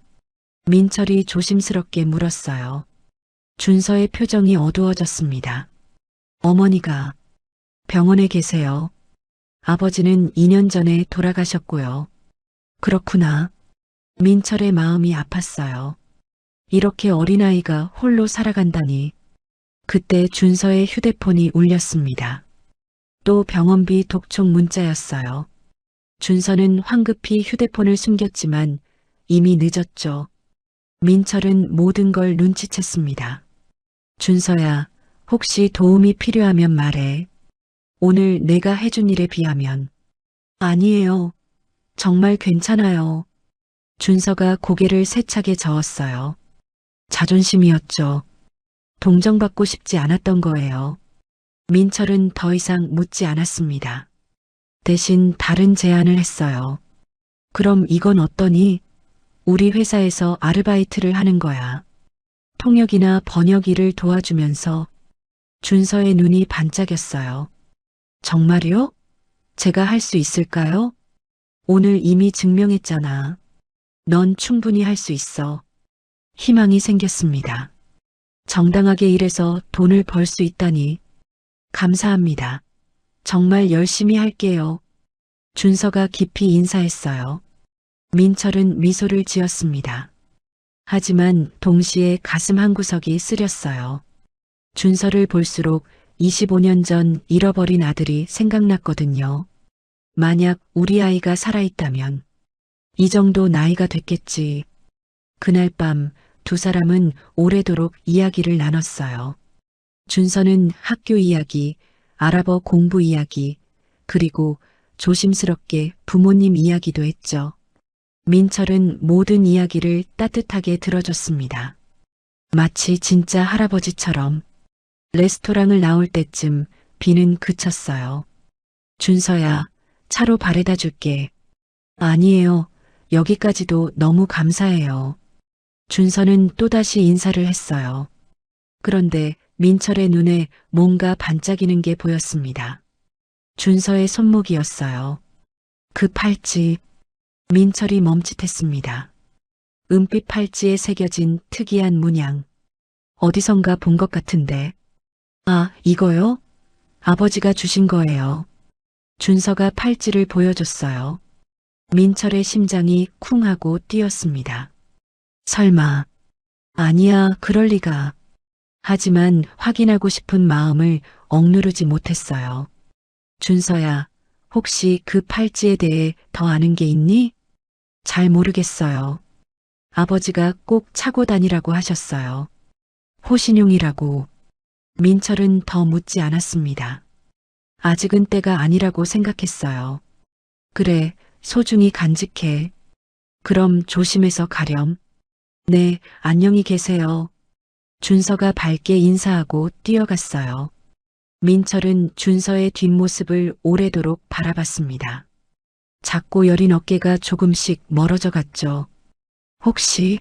민철이 조심스럽게 물었어요. 준서의 표정이 어두워졌습니다. 어머니가 병원에 계세요. 아버지는 2년 전에 돌아가셨고요. 그렇구나. 민철의 마음이 아팠어요. 이렇게 어린아이가 홀로 살아간다니. 그때 준서의 휴대폰이 울렸습니다. 또 병원비 독촉 문자였어요. 준서는 황급히 휴대폰을 숨겼지만 이미 늦었죠. 민철은 모든 걸 눈치챘습니다. 준서야, 혹시 도움이 필요하면 말해. 오늘 내가 해준 일에 비하면. 아니에요. 정말 괜찮아요. 준서가 고개를 세차게 저었어요. 자존심이었죠. 동정받고 싶지 않았던 거예요. 민철은 더 이상 묻지 않았습니다. 대신 다른 제안을 했어요. 그럼 이건 어떠니? 우리 회사에서 아르바이트를 하는 거야. 통역이나 번역 일을 도와주면서. 준서의 눈이 반짝였어요. 정말요? 제가 할 수 있을까요? 오늘 이미 증명했잖아. 넌 충분히 할 수 있어. 희망이 생겼습니다. 정당하게 일해서 돈을 벌 수 있다니. 감사합니다. 정말 열심히 할게요. 준서가 깊이 인사했어요. 민철은 미소를 지었습니다. 하지만 동시에 가슴 한구석이 쓰렸어요. 준서를 볼수록 25년 전 잃어버린 아들이 생각났거든요. 만약 우리 아이가 살아있다면 이 정도 나이가 됐겠지. 그날 밤 두 사람은 오래도록 이야기를 나눴어요. 준서는 학교 이야기, 아랍어 공부 이야기, 그리고 조심스럽게 부모님 이야기도 했죠. 민철은 모든 이야기를 따뜻하게 들어줬습니다. 마치 진짜 할아버지처럼. 레스토랑을 나올 때쯤 비는 그쳤어요. 준서야, 차로 바래다 줄게. 아니에요. 여기까지도 너무 감사해요. 준서는 또다시 인사를 했어요. 그런데 민철의 눈에 뭔가 반짝이는 게 보였습니다. 준서의 손목이었어요. 그 팔찌. 민철이 멈칫했습니다. 은빛 팔찌에 새겨진 특이한 문양. 어디선가 본 것 같은데. 아, 이거요? 아버지가 주신 거예요. 준서가 팔찌를 보여줬어요. 민철의 심장이 쿵 하고 뛰었습니다. 설마. 아니야, 그럴 리가. 하지만 확인하고 싶은 마음을 억누르지 못했어요. 준서야, 혹시 그 팔찌에 대해 더 아는 게 있니? 잘 모르겠어요. 아버지가 꼭 차고 다니라고 하셨어요. 호신용이라고. 민철은 더 묻지 않았습니다. 아직은 때가 아니라고 생각했어요. 그래, 소중히 간직해. 그럼 조심해서 가렴. 네, 안녕히 계세요. 준서가 밝게 인사하고 뛰어갔어요. 민철은 준서의 뒷모습을 오래도록 바라봤습니다. 작고 여린 어깨가 조금씩 멀어져 갔죠. 혹시,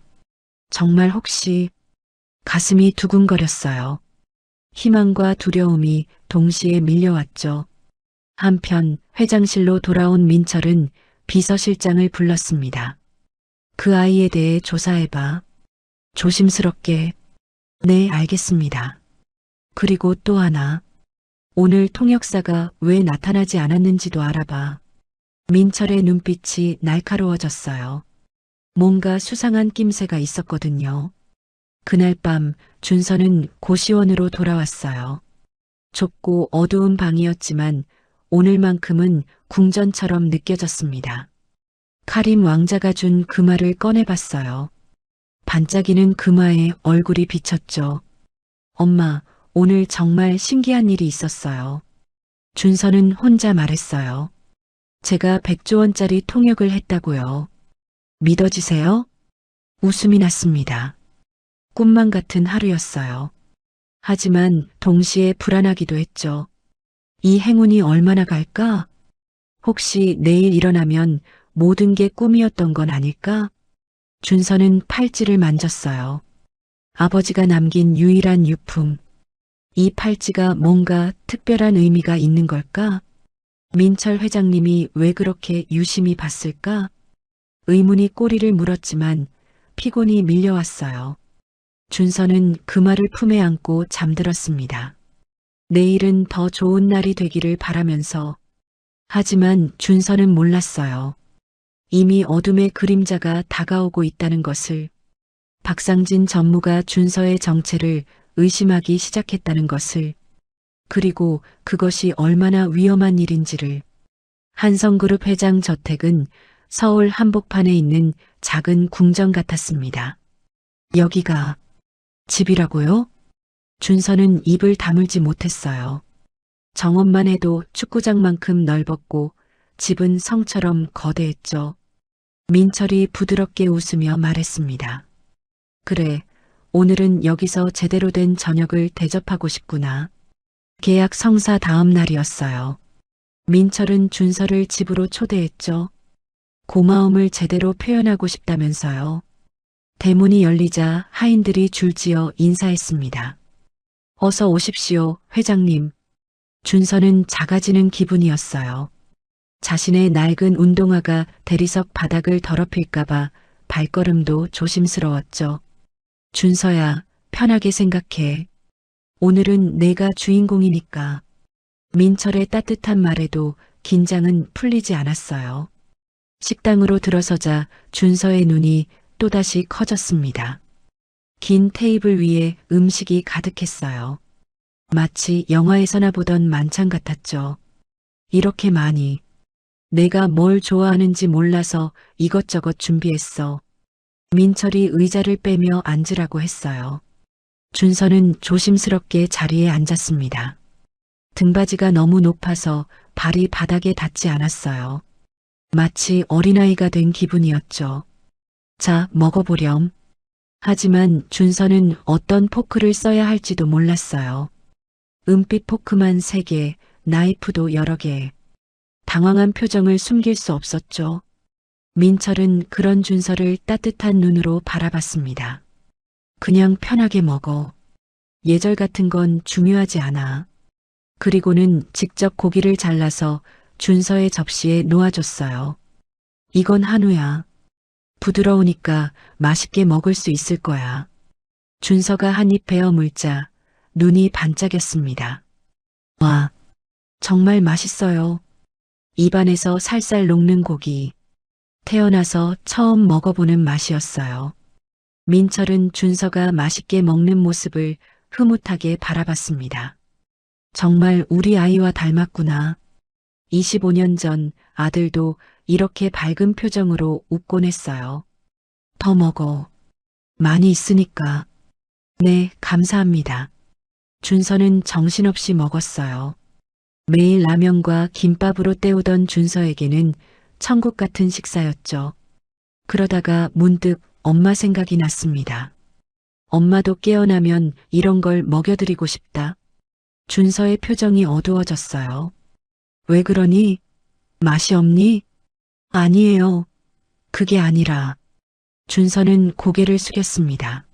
정말 혹시, 가슴이 두근거렸어요. 희망과 두려움이 동시에 밀려왔죠. 한편 회장실로 돌아온 민철은 비서실장을 불렀습니다. 그 아이에 대해 조사해봐. 조심스럽게. 네, 알겠습니다. 그리고 또 하나. 오늘 통역사가 왜 나타나지 않았는지도 알아봐. 민철의 눈빛이 날카로워졌어요. 뭔가 수상한 낌새가 있었거든요. 그날 밤 준서는 고시원으로 돌아왔어요. 좁고 어두운 방이었지만 오늘만큼은 궁전처럼 느껴졌습니다. 카림 왕자가 준 금화를 꺼내봤어요. 반짝이는 금화에 얼굴이 비쳤죠. 엄마, 오늘 정말 신기한 일이 있었어요. 준서는 혼자 말했어요. 제가 100조 원짜리 통역을 했다고요. 믿어지세요? 웃음이 났습니다. 꿈만 같은 하루였어요. 하지만 동시에 불안하기도 했죠. 이 행운이 얼마나 갈까? 혹시 내일 일어나면 모든 게 꿈이었던 건 아닐까? 준서는 팔찌를 만졌어요. 아버지가 남긴 유일한 유품. 이 팔찌가 뭔가 특별한 의미가 있는 걸까? 민철 회장님이 왜 그렇게 유심히 봤을까? 의문이 꼬리를 물었지만 피곤이 밀려왔어요. 준서는 금화를 품에 안고 잠들었습니다. 내일은 더 좋은 날이 되기를 바라면서. 하지만 준서는 몰랐어요. 이미 어둠의 그림자가 다가오고 있다는 것을. 박상진 전무가 준서의 정체를 의심하기 시작했다는 것을. 그리고 그것이 얼마나 위험한 일인지를. 한성그룹 회장 저택은 서울 한복판에 있는 작은 궁전 같았습니다. 여기가 집이라고요? 준서는 입을 다물지 못했어요. 정원만 해도 축구장만큼 넓었고 집은 성처럼 거대했죠. 민철이 부드럽게 웃으며 말했습니다. 그래, 오늘은 여기서 제대로 된 저녁을 대접하고 싶구나. 계약 성사 다음 날이었어요. 민철은 준서를 집으로 초대했죠. 고마움을 제대로 표현하고 싶다면서요. 대문이 열리자 하인들이 줄지어 인사했습니다. 어서 오십시오, 회장님. 준서는 작아지는 기분이었어요. 자신의 낡은 운동화가 대리석 바닥을 더럽힐까봐 발걸음도 조심스러웠죠. 준서야, 편하게 생각해. 오늘은 내가 주인공이니까. 민철의 따뜻한 말에도 긴장은 풀리지 않았어요. 식당으로 들어서자 준서의 눈이 또다시 커졌습니다. 긴 테이블 위에 음식이 가득했어요. 마치 영화에서나 보던 만찬 같았죠. 이렇게 많이. 내가 뭘 좋아하는지 몰라서 이것저것 준비했어. 민철이 의자를 빼며 앉으라고 했어요. 준서는 조심스럽게 자리에 앉았습니다. 등받이가 너무 높아서 발이 바닥에 닿지 않았어요. 마치 어린아이가 된 기분이었죠. 자, 먹어보렴. 하지만 준서는 어떤 포크를 써야 할지도 몰랐어요. 은빛 포크만 3개, 나이프도 여러 개. 당황한 표정을 숨길 수 없었죠. 민철은 그런 준서를 따뜻한 눈으로 바라봤습니다. 그냥 편하게 먹어. 예절 같은 건 중요하지 않아. 그리고는 직접 고기를 잘라서 준서의 접시에 놓아줬어요. 이건 한우야. 부드러우니까 맛있게 먹을 수 있을 거야. 준서가 한 입 베어 물자 눈이 반짝였습니다. 와, 정말 맛있어요. 입안에서 살살 녹는 고기. 태어나서 처음 먹어보는 맛이었어요. 민철은 준서가 맛있게 먹는 모습을 흐뭇하게 바라봤습니다. 정말 우리 아이와 닮았구나. 25년 전 아들도 이렇게 밝은 표정으로 웃곤 했어요. 더 먹어. 많이 있으니까. 네, 감사합니다. 준서는 정신없이 먹었어요. 매일 라면과 김밥으로 때우던 준서에게는 천국 같은 식사였죠. 그러다가 문득 엄마 생각이 났습니다. 엄마도 깨어나면 이런 걸 먹여드리고 싶다. 준서의 표정이 어두워졌어요. 왜 그러니? 맛이 없니? 아니에요. 그게 아니라. 준서는 고개를 숙였습니다.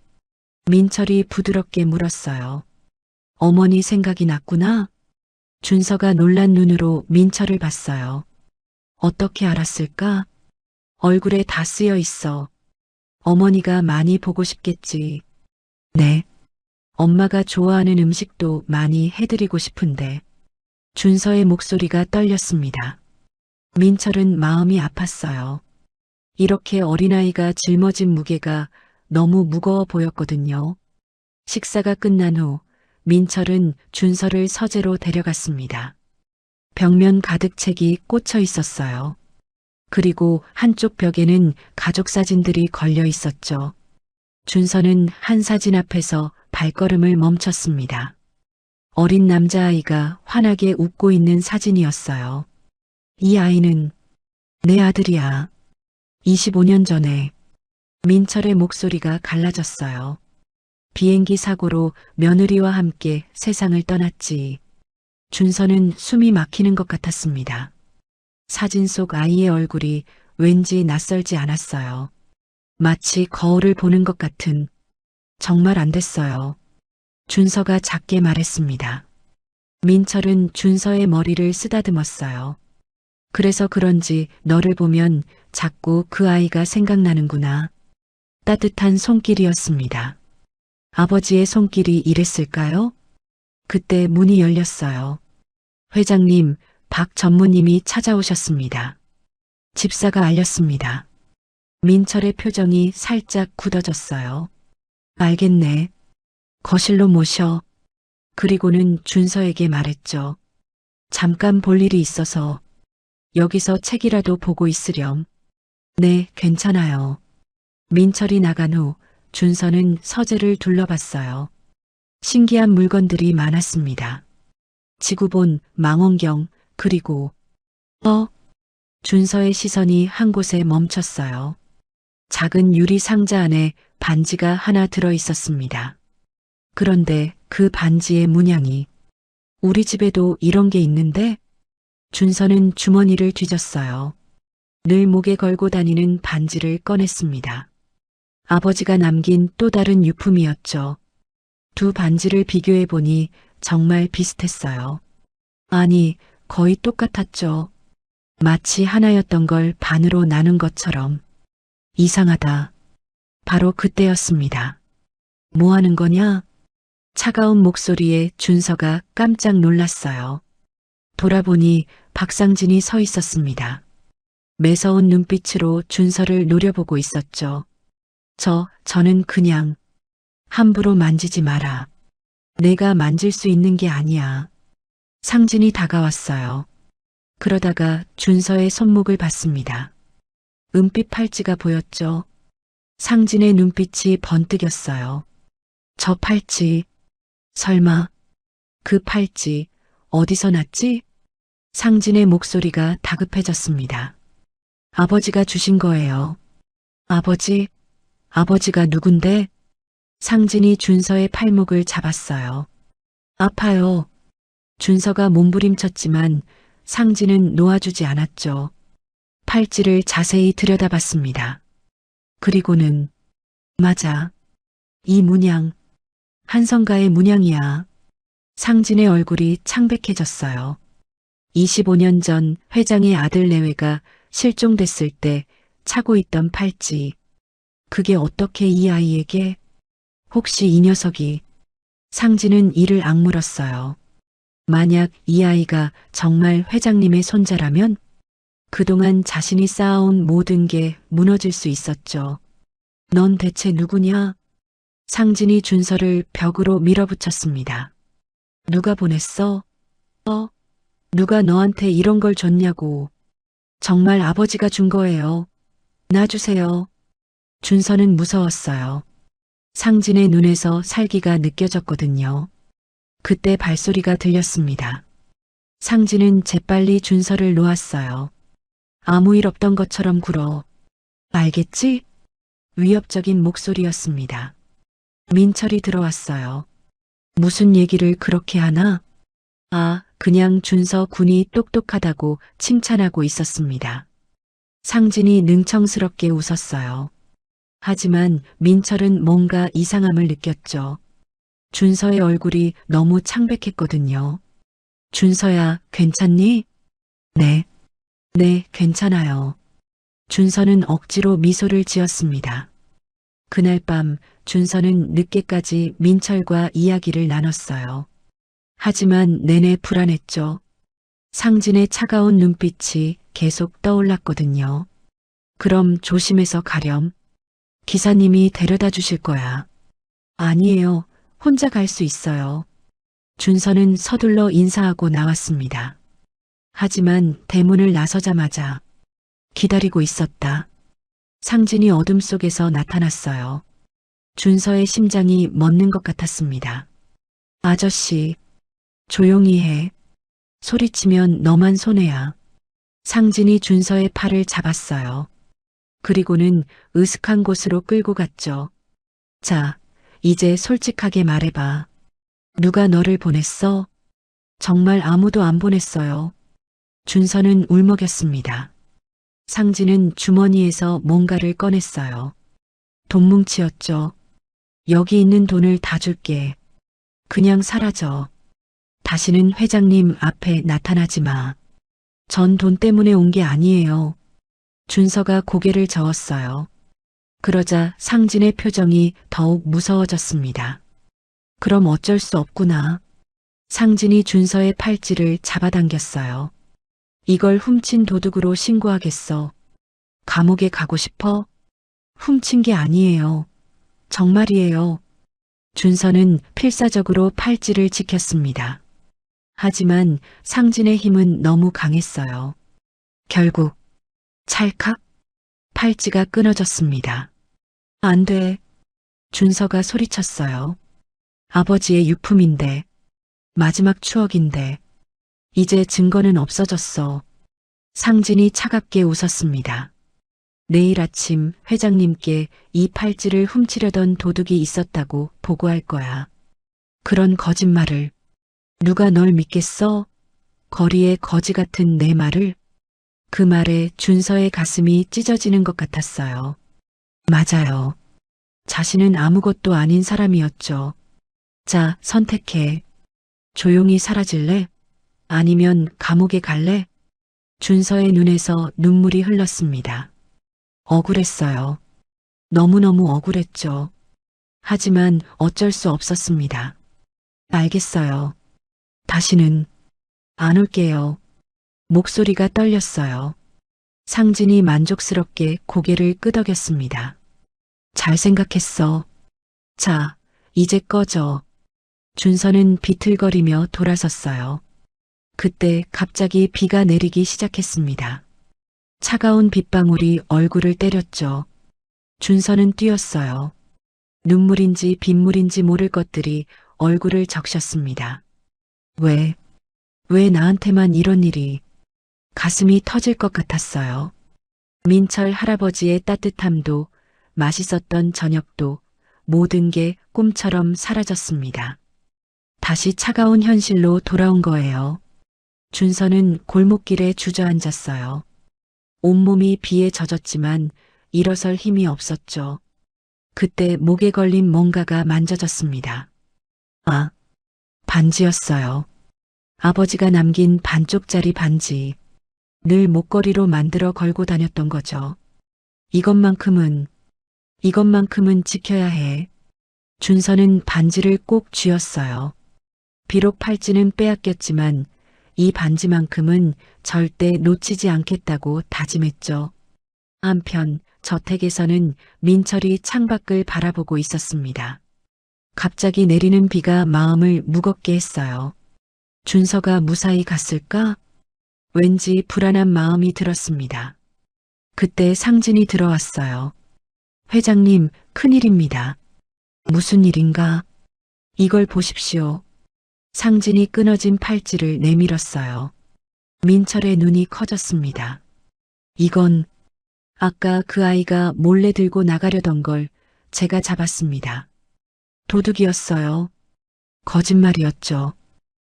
민철이 부드럽게 물었어요. 어머니 생각이 났구나? 준서가 놀란 눈으로 민철을 봤어요. 어떻게 알았을까? 얼굴에 다 쓰여 있어. 어머니가 많이 보고 싶겠지. 네. 엄마가 좋아하는 음식도 많이 해드리고 싶은데. 준서의 목소리가 떨렸습니다. 민철은 마음이 아팠어요. 이렇게 어린아이가 짊어진 무게가 너무 무거워 보였거든요. 식사가 끝난 후 민철은 준서를 서재로 데려갔습니다. 벽면 가득 책이 꽂혀 있었어요. 그리고 한쪽 벽에는 가족 사진들이 걸려 있었죠. 준서는 한 사진 앞에서 발걸음을 멈췄습니다. 어린 남자아이가 환하게 웃고 있는 사진이었어요. 이 아이는 내 아들이야. 25년 전에. 민철의 목소리가 갈라졌어요. 비행기 사고로 며느리와 함께 세상을 떠났지. 준서는 숨이 막히는 것 같았습니다. 사진 속 아이의 얼굴이 왠지 낯설지 않았어요. 마치 거울을 보는 것 같은. 정말 안 됐어요. 준서가 작게 말했습니다. 민철은 준서의 머리를 쓰다듬었어요. 그래서 그런지 너를 보면 자꾸 그 아이가 생각나는구나. 따뜻한 손길이었습니다. 아버지의 손길이 이랬을까요? 그때 문이 열렸어요. 회장님, 박 전무님이 찾아오셨습니다. 집사가 알렸습니다. 민철의 표정이 살짝 굳어졌어요. 알겠네. 거실로 모셔. 그리고는 준서에게 말했죠. 잠깐 볼 일이 있어서 여기서 책이라도 보고 있으렴. 네, 괜찮아요. 민철이 나간 후 준서는 서재를 둘러봤어요. 신기한 물건들이 많았습니다. 지구본, 망원경, 그리고 준서의 시선이 한 곳에 멈췄어요. 작은 유리 상자 안에 반지가 하나 들어 있었습니다. 그런데 그 반지의 문양이 우리 집에도 이런 게 있는데? 준서는 주머니를 뒤졌어요. 늘 목에 걸고 다니는 반지를 꺼냈습니다. 아버지가 남긴 또 다른 유품이었죠. 두 반지를 비교해 보니 정말 비슷했어요. 아니, 거의 똑같았죠. 마치 하나였던 걸 반으로 나눈 것처럼. 이상하다. 바로 그때였습니다. 뭐 하는 거냐? 차가운 목소리에 준서가 깜짝 놀랐어요. 돌아보니 박상진이 서 있었습니다. 매서운 눈빛으로 준서를 노려보고 있었죠. 저는 그냥 함부로 만지지 마라. 내가 만질 수 있는 게 아니야. 상진이 다가왔어요. 그러다가 준서의 손목을 봤습니다. 은빛 팔찌가 보였죠. 상진의 눈빛이 번뜩였어요. 저 팔찌, 설마 그 팔찌 어디서 났지? 상진의 목소리가 다급해졌습니다. 아버지가 주신 거예요. 아버지가 누군데? 상진이 준서의 팔목을 잡았어요. 아파요. 준서가 몸부림쳤지만 상진은 놓아주지 않았죠. 팔찌를 자세히 들여다봤습니다. 그리고는 맞아. 이 문양. 한성가의 문양이야. 상진의 얼굴이 창백해졌어요. 25년 전 회장의 아들 내외가 실종됐을 때 차고 있던 팔찌. 그게 어떻게 이 아이에게? 혹시 이 녀석이? 상진은 이를 악물었어요. 만약 이 아이가 정말 회장님의 손자라면 그동안 자신이 쌓아온 모든 게 무너질 수 있었죠. 넌 대체 누구냐? 상진이 준서를 벽으로 밀어붙였습니다. 누가 보냈어? 누가 너한테 이런 걸 줬냐고. 정말 아버지가 준 거예요. 놔주세요. 준서는 무서웠어요. 상진의 눈에서 살기가 느껴졌거든요. 그때 발소리가 들렸습니다. 상진은 재빨리 준서를 놓았어요. 아무 일 없던 것처럼 굴어. 알겠지? 위협적인 목소리였습니다. 민철이 들어왔어요. 무슨 얘기를 그렇게 하나? 아, 그냥 준서 군이 똑똑하다고 칭찬하고 있었습니다. 상진이 능청스럽게 웃었어요. 하지만 민철은 뭔가 이상함을 느꼈죠. 준서의 얼굴이 너무 창백했거든요. 준서야, 괜찮니? 네. 네, 괜찮아요. 준서는 억지로 미소를 지었습니다. 그날 밤 준서는 늦게까지 민철과 이야기를 나눴어요. 하지만 내내 불안했죠. 상진의 차가운 눈빛이 계속 떠올랐거든요. 그럼 조심해서 가렴. 기사님이 데려다 주실 거야. 아니에요. 혼자 갈 수 있어요. 준서는 서둘러 인사하고 나왔습니다. 하지만 대문을 나서자마자 기다리고 있었다. 상진이 어둠 속에서 나타났어요. 준서의 심장이 멎는 것 같았습니다. 아저씨, 조용히 해. 소리치면 너만 손해야. 상진이 준서의 팔을 잡았어요. 그리고는 으슥한 곳으로 끌고 갔죠. 자, 이제 솔직하게 말해봐. 누가 너를 보냈어? 정말 아무도 안 보냈어요. 준서는 울먹였습니다. 상진은 주머니에서 뭔가를 꺼냈어요. 돈뭉치였죠. 여기 있는 돈을 다 줄게. 그냥 사라져. 다시는 회장님 앞에 나타나지 마. 전 돈 때문에 온 게 아니에요. 준서가 고개를 저었어요. 그러자 상진의 표정이 더욱 무서워졌습니다. 그럼 어쩔 수 없구나. 상진이 준서의 팔찌를 잡아당겼어요. 이걸 훔친 도둑으로 신고하겠어. 감옥에 가고 싶어? 훔친 게 아니에요. 정말이에요. 준서는 필사적으로 팔찌를 지켰습니다. 하지만 상진의 힘은 너무 강했어요. 결국 찰칵 팔찌가 끊어졌습니다. 안 돼. 준서가 소리쳤어요. 아버지의 유품인데, 마지막 추억인데, 이제 증거는 없어졌어. 상진이 차갑게 웃었습니다. 내일 아침 회장님께 이 팔찌를 훔치려던 도둑이 있었다고 보고할 거야. 그런 거짓말을. 누가 널 믿겠어? 거리의 거지 같은 내 말을? 그 말에 준서의 가슴이 찢어지는 것 같았어요. 맞아요. 자신은 아무것도 아닌 사람이었죠. 자, 선택해. 조용히 사라질래? 아니면 감옥에 갈래? 준서의 눈에서 눈물이 흘렀습니다. 억울했어요. 너무너무 억울했죠. 하지만 어쩔 수 없었습니다. 알겠어요. 다시는 안 올게요. 목소리가 떨렸어요. 상진이 만족스럽게 고개를 끄덕였습니다. 잘 생각했어. 자, 이제 꺼져. 준서는 비틀거리며 돌아섰어요. 그때 갑자기 비가 내리기 시작했습니다. 차가운 빗방울이 얼굴을 때렸죠. 준서는 뛰었어요. 눈물인지 빗물인지 모를 것들이 얼굴을 적셨습니다. 왜 나한테만 이런 일이. 가슴이 터질 것 같았어요. 민철 할아버지의 따뜻함도 맛있었던 저녁도 모든 게 꿈처럼 사라졌습니다. 다시 차가운 현실로 돌아온 거예요. 준서는 골목길에 주저앉았어요. 온몸이 비에 젖었지만 일어설 힘이 없었죠. 그때 목에 걸린 뭔가가 만져졌습니다. 아, 반지였어요. 아버지가 남긴 반쪽짜리 반지. 늘 목걸이로 만들어 걸고 다녔던 거죠. 이것만큼은 지켜야 해. 준서는 반지를 꼭 쥐었어요. 비록 팔찌는 빼앗겼지만 이 반지만큼은 절대 놓치지 않겠다고 다짐했죠. 한편 저택에서는 민철이 창밖을 바라보고 있었습니다. 갑자기 내리는 비가 마음을 무겁게 했어요. 준서가 무사히 갔을까? 왠지 불안한 마음이 들었습니다. 그때 상진이 들어왔어요. 회장님, 큰일입니다. 무슨 일인가? 이걸 보십시오. 상진이 끊어진 팔찌를 내밀었어요. 민철의 눈이 커졌습니다. 이건 아까 그 아이가 몰래 들고 나가려던 걸 제가 잡았습니다. 도둑이었어요. 거짓말이었죠.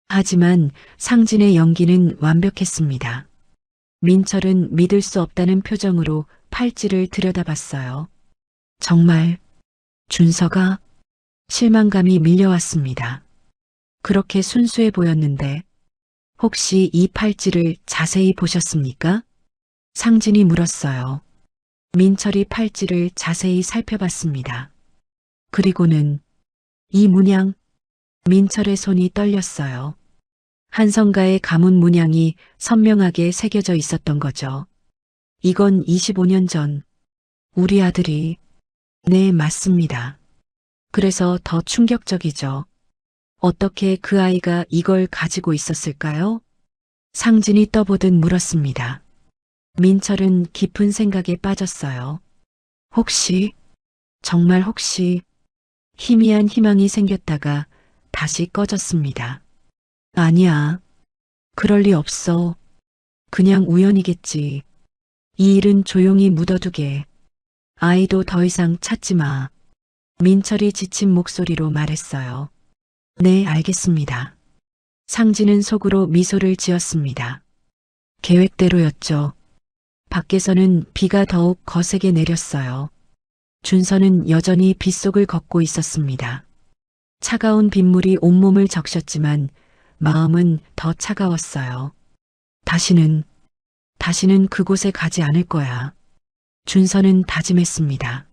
하지만 상진의 연기는 완벽했습니다. 민철은 믿을 수 없다는 표정으로 팔찌를 들여다봤어요. 정말 준서가? 실망감이 밀려왔습니다. 그렇게 순수해 보였는데 혹시 이 팔찌를 자세히 보셨습니까? 상진이 물었어요. 민철이 팔찌를 자세히 살펴봤습니다. 그리고는 이 문양, 민철의 손이 떨렸어요. 한성가의 가문 문양이 선명하게 새겨져 있었던 거죠. 이건 25년 전 우리 아들이. 네, 맞습니다. 그래서 더 충격적이죠. 어떻게 그 아이가 이걸 가지고 있었을까요? 상진이 떠보듯 물었습니다. 민철은 깊은 생각에 빠졌어요. 혹시, 정말 혹시, 희미한 희망이 생겼다가 다시 꺼졌습니다. 아니야. 그럴 리 없어. 그냥 우연이겠지. 이 일은 조용히 묻어두게. 아이도 더 이상 찾지 마. 민철이 지친 목소리로 말했어요. 네, 알겠습니다. 상진은 속으로 미소를 지었습니다. 계획대로였죠. 밖에서는 비가 더욱 거세게 내렸어요. 준서는 여전히 빗속을 걷고 있었습니다. 차가운 빗물이 온몸을 적셨지만 마음은 더 차가웠어요. 다시는 그곳에 가지 않을 거야. 준서는 다짐했습니다.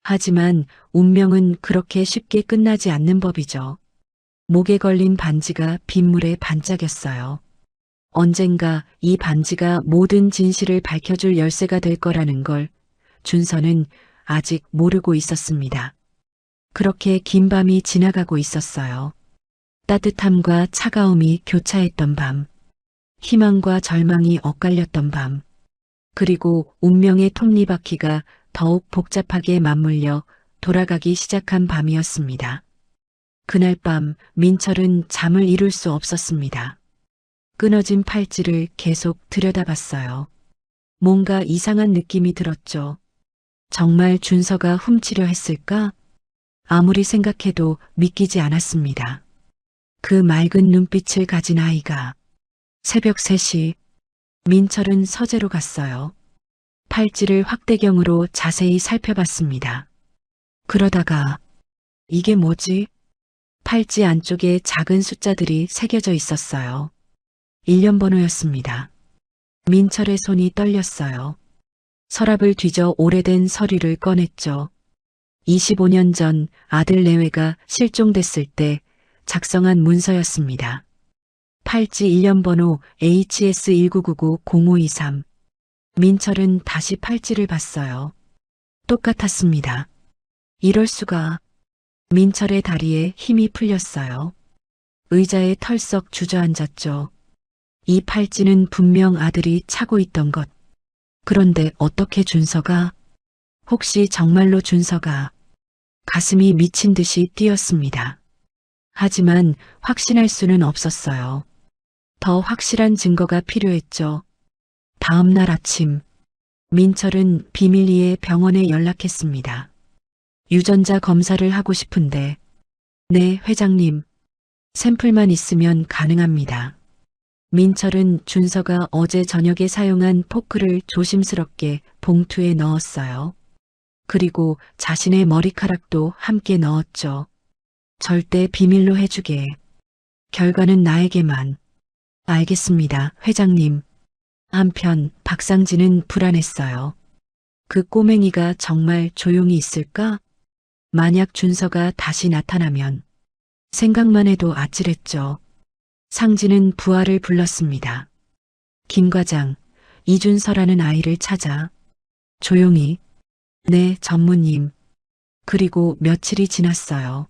하지만 운명은 그렇게 쉽게 끝나지 않는 법이죠. 목에 걸린 반지가 빗물에 반짝였어요. 언젠가 이 반지가 모든 진실을 밝혀줄 열쇠가 될 거라는 걸 준서는 아직 모르고 있었습니다. 그렇게 긴 밤이 지나가고 있었어요. 따뜻함과 차가움이 교차했던 밤, 희망과 절망이 엇갈렸던 밤, 그리고 운명의 톱니바퀴가 더욱 복잡하게 맞물려 돌아가기 시작한 밤이었습니다. 그날 밤 민철은 잠을 이룰 수 없었습니다. 끊어진 팔찌를 계속 들여다봤어요. 뭔가 이상한 느낌이 들었죠. 정말 준서가 훔치려 했을까? 아무리 생각해도 믿기지 않았습니다. 그 맑은 눈빛을 가진 아이가. 새벽 3시 민철은 서재로 갔어요. 팔찌를 확대경으로 자세히 살펴봤습니다. 그러다가 이게 뭐지? 팔찌 안쪽에 작은 숫자들이 새겨져 있었어요. 1년 번호였습니다. 민철의 손이 떨렸어요. 서랍을 뒤져 오래된 서류를 꺼냈죠. 25년 전 아들 내외가 실종됐을 때 작성한 문서였습니다. 팔찌 1년 번호 HS1999-0523. 민철은 다시 팔찌를 봤어요. 똑같았습니다. 이럴 수가. 민철의 다리에 힘이 풀렸어요. 의자에 털썩 주저앉았죠. 이 팔찌는 분명 아들이 차고 있던 것. 그런데 어떻게 준서가? 혹시 정말로 준서가? 가슴이 미친 듯이 뛰었습니다. 하지만 확신할 수는 없었어요. 더 확실한 증거가 필요했죠. 다음 날 아침, 민철은 비밀리에 병원에 연락했습니다. 유전자 검사를 하고 싶은데, 네, 회장님. 샘플만 있으면 가능합니다. 민철은 준서가 어제 저녁에 사용한 포크를 조심스럽게 봉투에 넣었어요. 그리고 자신의 머리카락도 함께 넣었죠. 절대 비밀로 해주게. 결과는 나에게만. 알겠습니다, 회장님. 한편 박상진은 불안했어요. 그 꼬맹이가 정말 조용히 있을까? 만약 준서가 다시 나타나면 생각만 해도 아찔했죠. 상진은 부하를 불렀습니다. 김 과장, 이준서라는 아이를 찾아. 조용히. 네, 전무님. 그리고 며칠이 지났어요.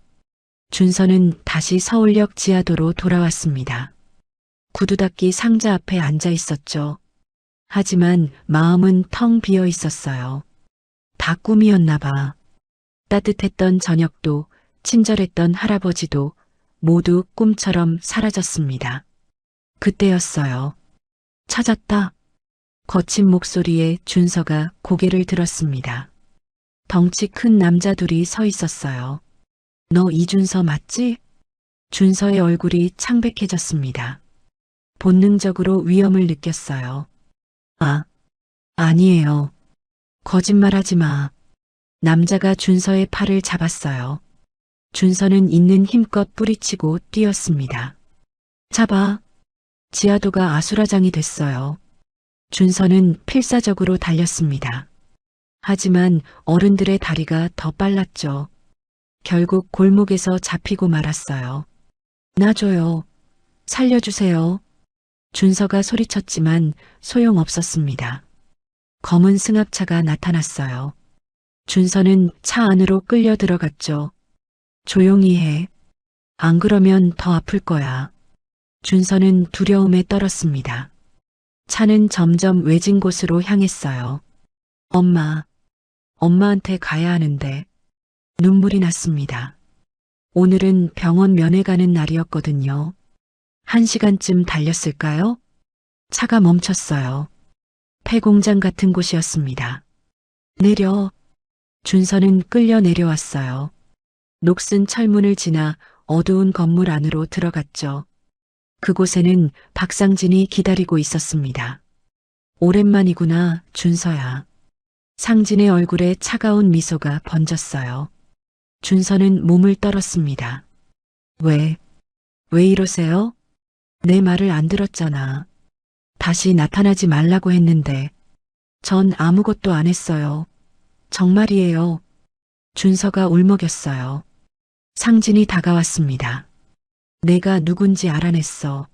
준서는 다시 서울역 지하도로 돌아왔습니다. 구두 닦기 상자 앞에 앉아 있었죠. 하지만 마음은 텅 비어 있었어요. 다 꿈이었나 봐. 따뜻했던 저녁도, 친절했던 할아버지도 모두 꿈처럼 사라졌습니다. 그때였어요. 찾았다. 거친 목소리에 준서가 고개를 들었습니다. 덩치 큰 남자 둘이 서 있었어요. 너 이준서 맞지? 준서의 얼굴이 창백해졌습니다. 본능적으로 위험을 느꼈어요. 아니에요. 거짓말하지 마. 남자가 준서의 팔을 잡았어요. 준서는 있는 힘껏 뿌리치고 뛰었습니다. 잡아. 지하도가 아수라장이 됐어요. 준서는 필사적으로 달렸습니다. 하지만 어른들의 다리가 더 빨랐죠. 결국 골목에서 잡히고 말았어요. 놔줘요. 살려주세요. 준서가 소리쳤지만 소용없었습니다. 검은 승합차가 나타났어요. 준서는 차 안으로 끌려 들어갔죠. 조용히 해. 안 그러면 더 아플 거야. 준서는 두려움에 떨었습니다. 차는 점점 외진 곳으로 향했어요. 엄마한테 가야 하는데 눈물이 났습니다. 오늘은 병원 면회 가는 날이었거든요. 1시간쯤 달렸을까요? 차가 멈췄어요. 폐공장 같은 곳이었습니다. 내려. 준서는 끌려 내려왔어요. 녹슨 철문을 지나 어두운 건물 안으로 들어갔죠. 그곳에는 박상진이 기다리고 있었습니다. 오랜만이구나, 준서야. 상진의 얼굴에 차가운 미소가 번졌어요. 준서는 몸을 떨었습니다. 왜 이러세요? 내 말을 안 들었잖아. 다시 나타나지 말라고 했는데. 전 아무것도 안 했어요. 정말이에요. 준서가 울먹였어요. 상진이 다가왔습니다. 내가 누군지 알아냈어.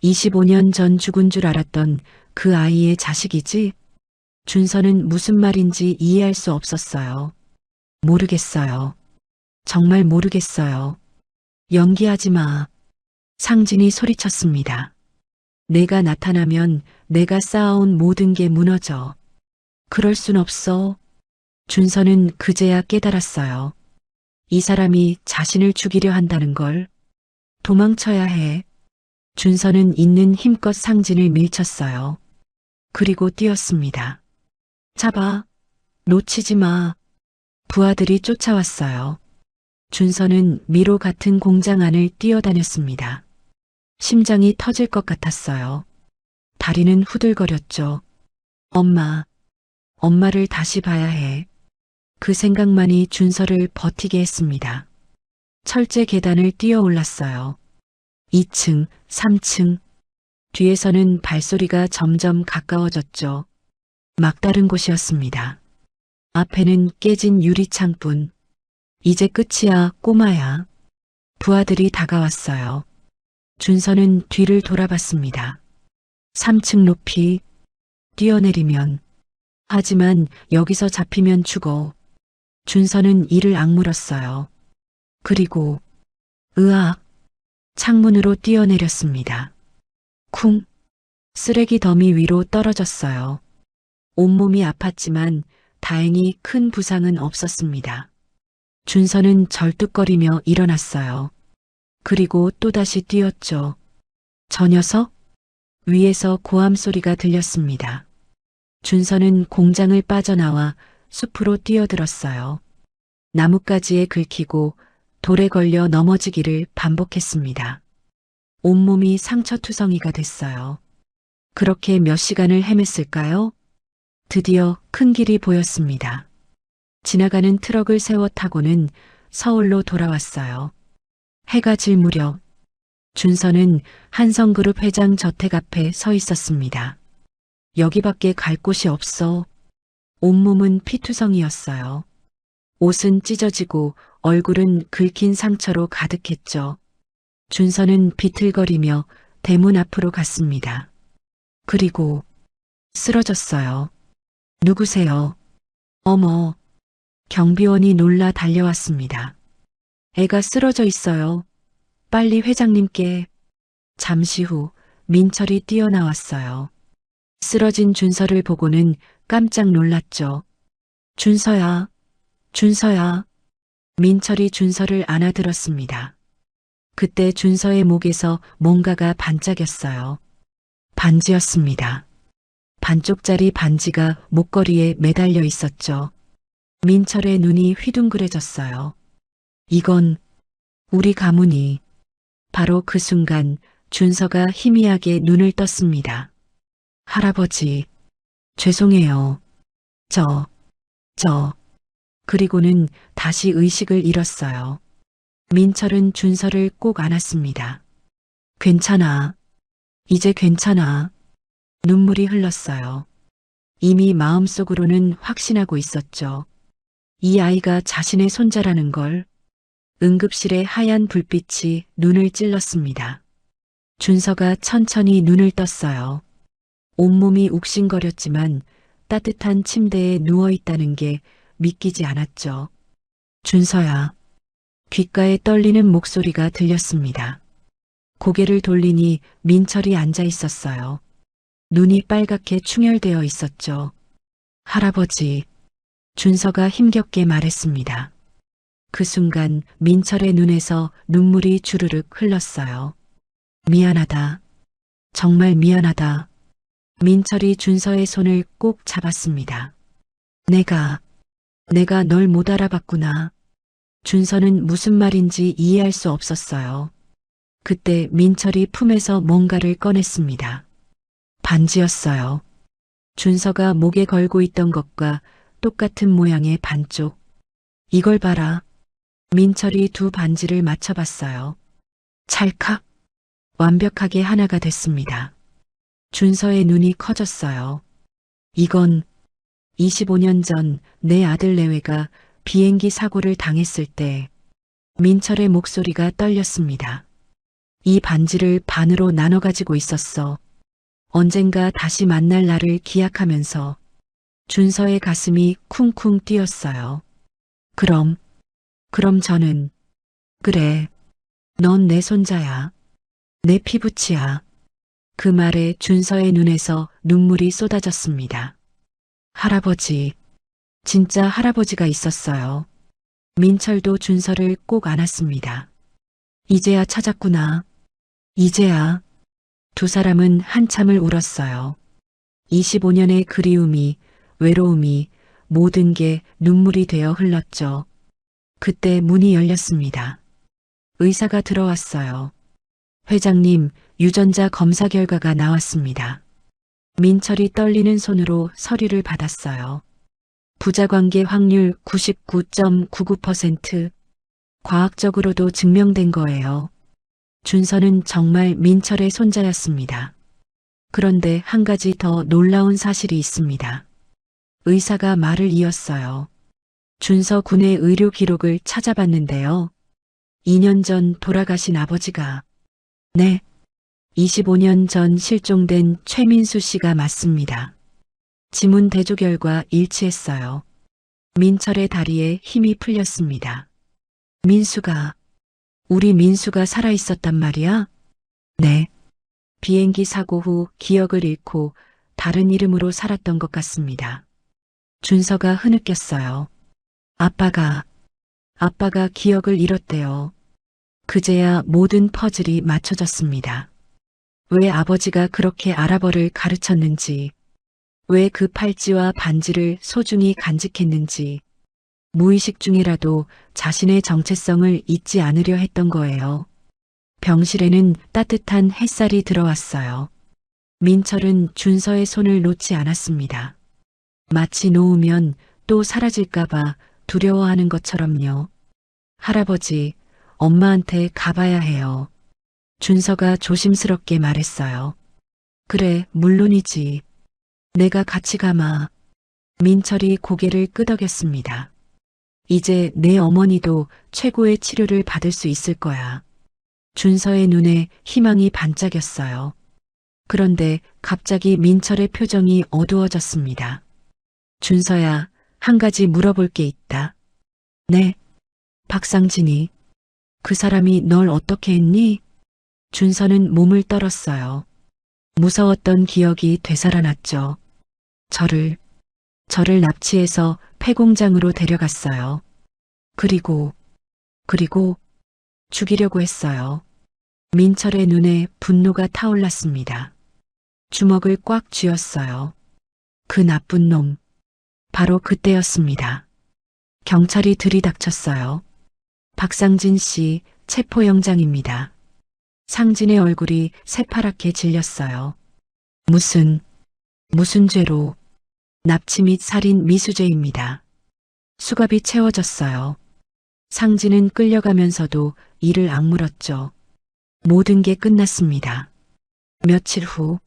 25년 전 죽은 줄 알았던 그 아이의 자식이지? 준서는 무슨 말인지 이해할 수 없었어요. 모르겠어요. 정말 모르겠어요. 연기하지 마. 상진이 소리쳤습니다. 내가 나타나면 내가 쌓아온 모든 게 무너져. 그럴 순 없어. 준서는 그제야 깨달았어요. 이 사람이 자신을 죽이려 한다는 걸. 도망쳐야 해. 준서는 있는 힘껏 상진을 밀쳤어요. 그리고 뛰었습니다. 잡아. 놓치지 마. 부하들이 쫓아왔어요. 준서는 미로 같은 공장 안을 뛰어다녔습니다. 심장이 터질 것 같았어요. 다리는 후들거렸죠. 엄마를 다시 봐야 해. 그 생각만이 준서를 버티게 했습니다. 철제 계단을 뛰어 올랐어요. 2층, 3층. 뒤에서는 발소리가 점점 가까워졌죠. 막다른 곳이었습니다. 앞에는 깨진 유리창뿐. 이제 끝이야, 꼬마야. 부하들이 다가왔어요. 준서는 뒤를 돌아봤습니다. 3층 높이. 뛰어내리면. 하지만 여기서 잡히면 죽어. 준서는 이를 악물었어요. 그리고 으악. 창문으로 뛰어내렸습니다. 쿵. 쓰레기 더미 위로 떨어졌어요. 온몸이 아팠지만 다행히 큰 부상은 없었습니다. 준서는 절뚝거리며 일어났어요. 그리고 또다시 뛰었죠. 저 녀석? 위에서 고함 소리가 들렸습니다. 준서는 공장을 빠져나와 숲으로 뛰어들었어요. 나뭇가지에 긁히고 돌에 걸려 넘어지기를 반복했습니다. 온몸이 상처투성이가 됐어요. 그렇게 몇 시간을 헤맸을까요? 드디어 큰 길이 보였습니다. 지나가는 트럭을 세워 타고는 서울로 돌아왔어요. 해가 질 무렵 준서는 한성그룹 회장 저택 앞에 서 있었습니다. 여기밖에 갈 곳이 없어. 온몸은 피투성이었어요. 옷은 찢어지고 얼굴은 긁힌 상처로 가득했죠. 준서는 비틀거리며 대문 앞으로 갔습니다. 그리고 쓰러졌어요. 누구세요? 어머. 경비원이 놀라 달려왔습니다. 애가 쓰러져 있어요. 빨리 회장님께. 잠시 후 민철이 뛰어나왔어요. 쓰러진 준서를 보고는 깜짝 놀랐죠. 준서야. 민철이 준서를 안아들었습니다. 그때 준서의 목에서 뭔가가 반짝였어요. 반지였습니다. 반쪽짜리 반지가 목걸이에 매달려 있었죠. 민철의 눈이 휘둥그레졌어요. 이건 우리 가문이. 바로 그 순간 준서가 희미하게 눈을 떴습니다. 할아버지, 죄송해요. 그리고는 다시 의식을 잃었어요. 민철은 준서를 꼭 안았습니다. 괜찮아. 이제 괜찮아. 눈물이 흘렀어요. 이미 마음속으로는 확신하고 있었죠. 이 아이가 자신의 손자라는 걸. 응급실의 하얀 불빛이 눈을 찔렀습니다. 준서가 천천히 눈을 떴어요. 온몸이 욱신거렸지만 따뜻한 침대에 누워있다는 게 믿기지 않았죠. 준서야. 귓가에 떨리는 목소리가 들렸습니다. 고개를 돌리니 민철이 앉아 있었어요. 눈이 빨갛게 충혈되어 있었죠. 할아버지. 준서가 힘겹게 말했습니다. 그 순간 민철의 눈에서 눈물이 주르륵 흘렀어요. 미안하다. 정말 미안하다. 민철이 준서의 손을 꼭 잡았습니다. 내가 널 못 알아봤구나. 준서는 무슨 말인지 이해할 수 없었어요. 그때 민철이 품에서 뭔가를 꺼냈습니다. 반지였어요. 준서가 목에 걸고 있던 것과 똑같은 모양의 반쪽. 이걸 봐라. 민철이 두 반지를 맞춰봤어요. 찰칵. 완벽하게 하나가 됐습니다. 준서의 눈이 커졌어요. 이건 25년 전 내 아들 내외가 비행기 사고를 당했을 때 민철의 목소리가 떨렸습니다. 이 반지를 반으로 나눠 가지고 있었어. 언젠가 다시 만날 날을 기약하면서. 준서의 가슴이 쿵쿵 뛰었어요. 그럼 저는. 그래. 넌 내 손자야. 내 피부치야. 그 말에 준서의 눈에서 눈물이 쏟아졌습니다. 할아버지. 진짜 할아버지가 있었어요. 민철도 준서를 꼭 안았습니다. 이제야 찾았구나. 이제야. 두 사람은 한참을 울었어요. 25년의 그리움이, 외로움이, 모든 게 눈물이 되어 흘렀죠. 그때 문이 열렸습니다. 의사가 들어왔어요. 회장님, 유전자 검사 결과가 나왔습니다. 민철이 떨리는 손으로 서류를 받았어요. 부자관계 확률 99.99%. 과학적으로도 증명된 거예요. 준서는 정말 민철의 손자였습니다. 그런데 한 가지 더 놀라운 사실이 있습니다. 의사가 말을 이었어요. 준서 군의 의료 기록을 찾아봤는데요. 2년 전 돌아가신 아버지가. 네. 25년 전 실종된 최민수 씨가 맞습니다. 지문 대조 결과 일치했어요. 민철의 다리에 힘이 풀렸습니다. 민수가, 우리 민수가 살아있었단 말이야? 네. 비행기 사고 후 기억을 잃고 다른 이름으로 살았던 것 같습니다. 준서가 흐느꼈어요. 아빠가 기억을 잃었대요. 그제야 모든 퍼즐이 맞춰졌습니다. 왜 아버지가 그렇게 아랍어를 가르쳤는지, 왜 그 팔찌와 반지를 소중히 간직했는지, 무의식 중이라도 자신의 정체성을 잊지 않으려 했던 거예요. 병실에는 따뜻한 햇살이 들어왔어요. 민철은 준서의 손을 놓지 않았습니다. 마치 놓으면 또 사라질까봐 두려워하는 것처럼요. 할아버지, 엄마한테 가봐야 해요. 준서가 조심스럽게 말했어요. 그래, 물론이지. 내가 같이 가마. 민철이 고개를 끄덕였습니다. 이제 내 어머니도 최고의 치료를 받을 수 있을 거야. 준서의 눈에 희망이 반짝였어요. 그런데 갑자기 민철의 표정이 어두워졌습니다. 준서야, 한 가지 물어볼 게 있다. 네, 박상진이. 그 사람이 널 어떻게 했니? 준서는 몸을 떨었어요. 무서웠던 기억이 되살아났죠. 저를 납치해서 폐공장으로 데려갔어요. 그리고 죽이려고 했어요. 민철의 눈에 분노가 타올랐습니다. 주먹을 꽉 쥐었어요. 그 나쁜 놈. 바로 그때였습니다. 경찰이 들이닥쳤어요. 박상진 씨 체포영장입니다. 상진의 얼굴이 새파랗게 질렸어요. 무슨 죄로? 납치 및 살인 미수죄입니다. 수갑이 채워졌어요. 상진은 끌려가면서도 이를 악물었죠. 모든 게 끝났습니다. 며칠 후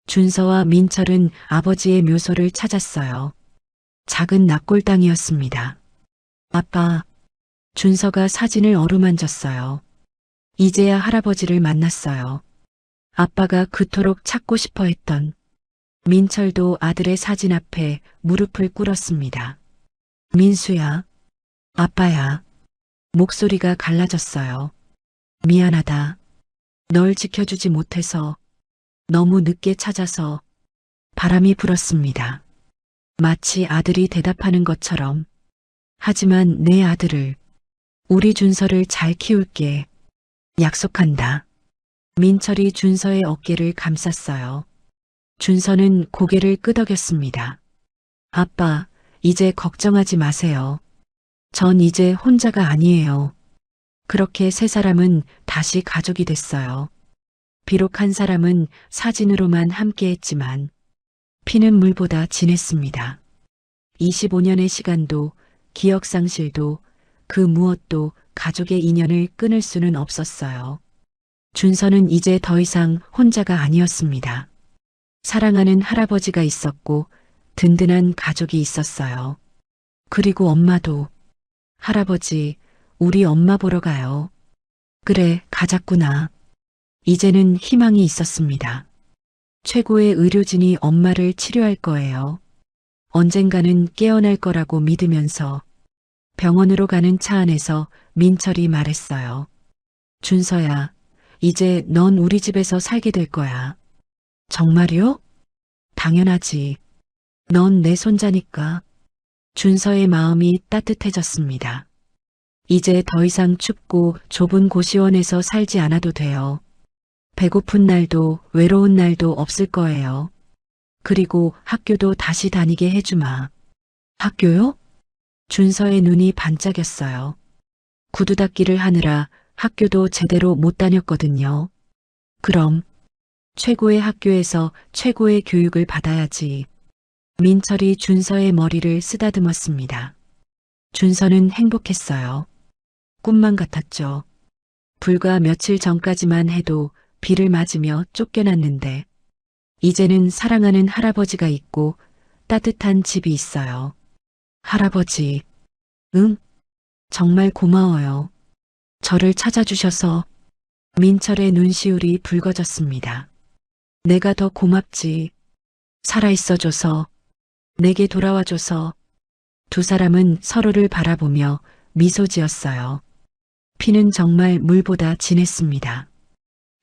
준서와 민철은 아버지의 묘소를 찾았어요. 작은 납골당이었습니다. 아빠, 준서가 사진을 어루만졌어요. 이제야 할아버지를 만났어요. 아빠가 그토록 찾고 싶어 했던. 민철도 아들의 사진 앞에 무릎을 꿇었습니다. 민수야, 아빠야. 목소리가 갈라졌어요. 미안하다. 널 지켜주지 못해서, 너무 늦게 찾아서. 바람이 불었습니다. 마치 아들이 대답하는 것처럼. 하지만 내 아들을, 우리 준서를 잘 키울게. 약속한다. 민철이 준서의 어깨를 감쌌어요. 준서는 고개를 끄덕였습니다. 아빠, 이제 걱정하지 마세요. 전 이제 혼자가 아니에요. 그렇게 세 사람은 다시 가족이 됐어요. 비록 한 사람은 사진으로만 함께했지만 피는 물보다 진했습니다. 25년의 시간도 기억상실도 그 무엇도 가족의 인연을 끊을 수는 없었어요. 준서는 이제 더 이상 혼자가 아니었습니다. 사랑하는 할아버지가 있었고 든든한 가족이 있었어요. 그리고 엄마도. 할아버지, 우리 엄마 보러 가요. 그래, 가자꾸나. 이제는 희망이 있었습니다. 최고의 의료진이 엄마를 치료할 거예요. 언젠가는 깨어날 거라고 믿으면서 병원으로 가는 차 안에서 민철이 말했어요. 준서야, 이제 넌 우리 집에서 살게 될 거야. 정말요? 당연하지. 넌 내 손자니까. 준서의 마음이 따뜻해졌습니다. 이제 더 이상 춥고 좁은 고시원에서 살지 않아도 돼요. 배고픈 날도 외로운 날도 없을 거예요. 그리고 학교도 다시 다니게 해주마. 학교요? 준서의 눈이 반짝였어요. 구두 닦기를 하느라 학교도 제대로 못 다녔거든요. 그럼 최고의 학교에서 최고의 교육을 받아야지. 민철이 준서의 머리를 쓰다듬었습니다. 준서는 행복했어요. 꿈만 같았죠. 불과 며칠 전까지만 해도 비를 맞으며 쫓겨났는데 이제는 사랑하는 할아버지가 있고 따뜻한 집이 있어요. 할아버지, 응? 정말 고마워요. 저를 찾아주셔서. 민철의 눈시울이 붉어졌습니다. 내가 더 고맙지. 살아있어줘서, 내게 돌아와줘서. 두 사람은 서로를 바라보며 미소 지었어요. 피는 정말 물보다 진했습니다.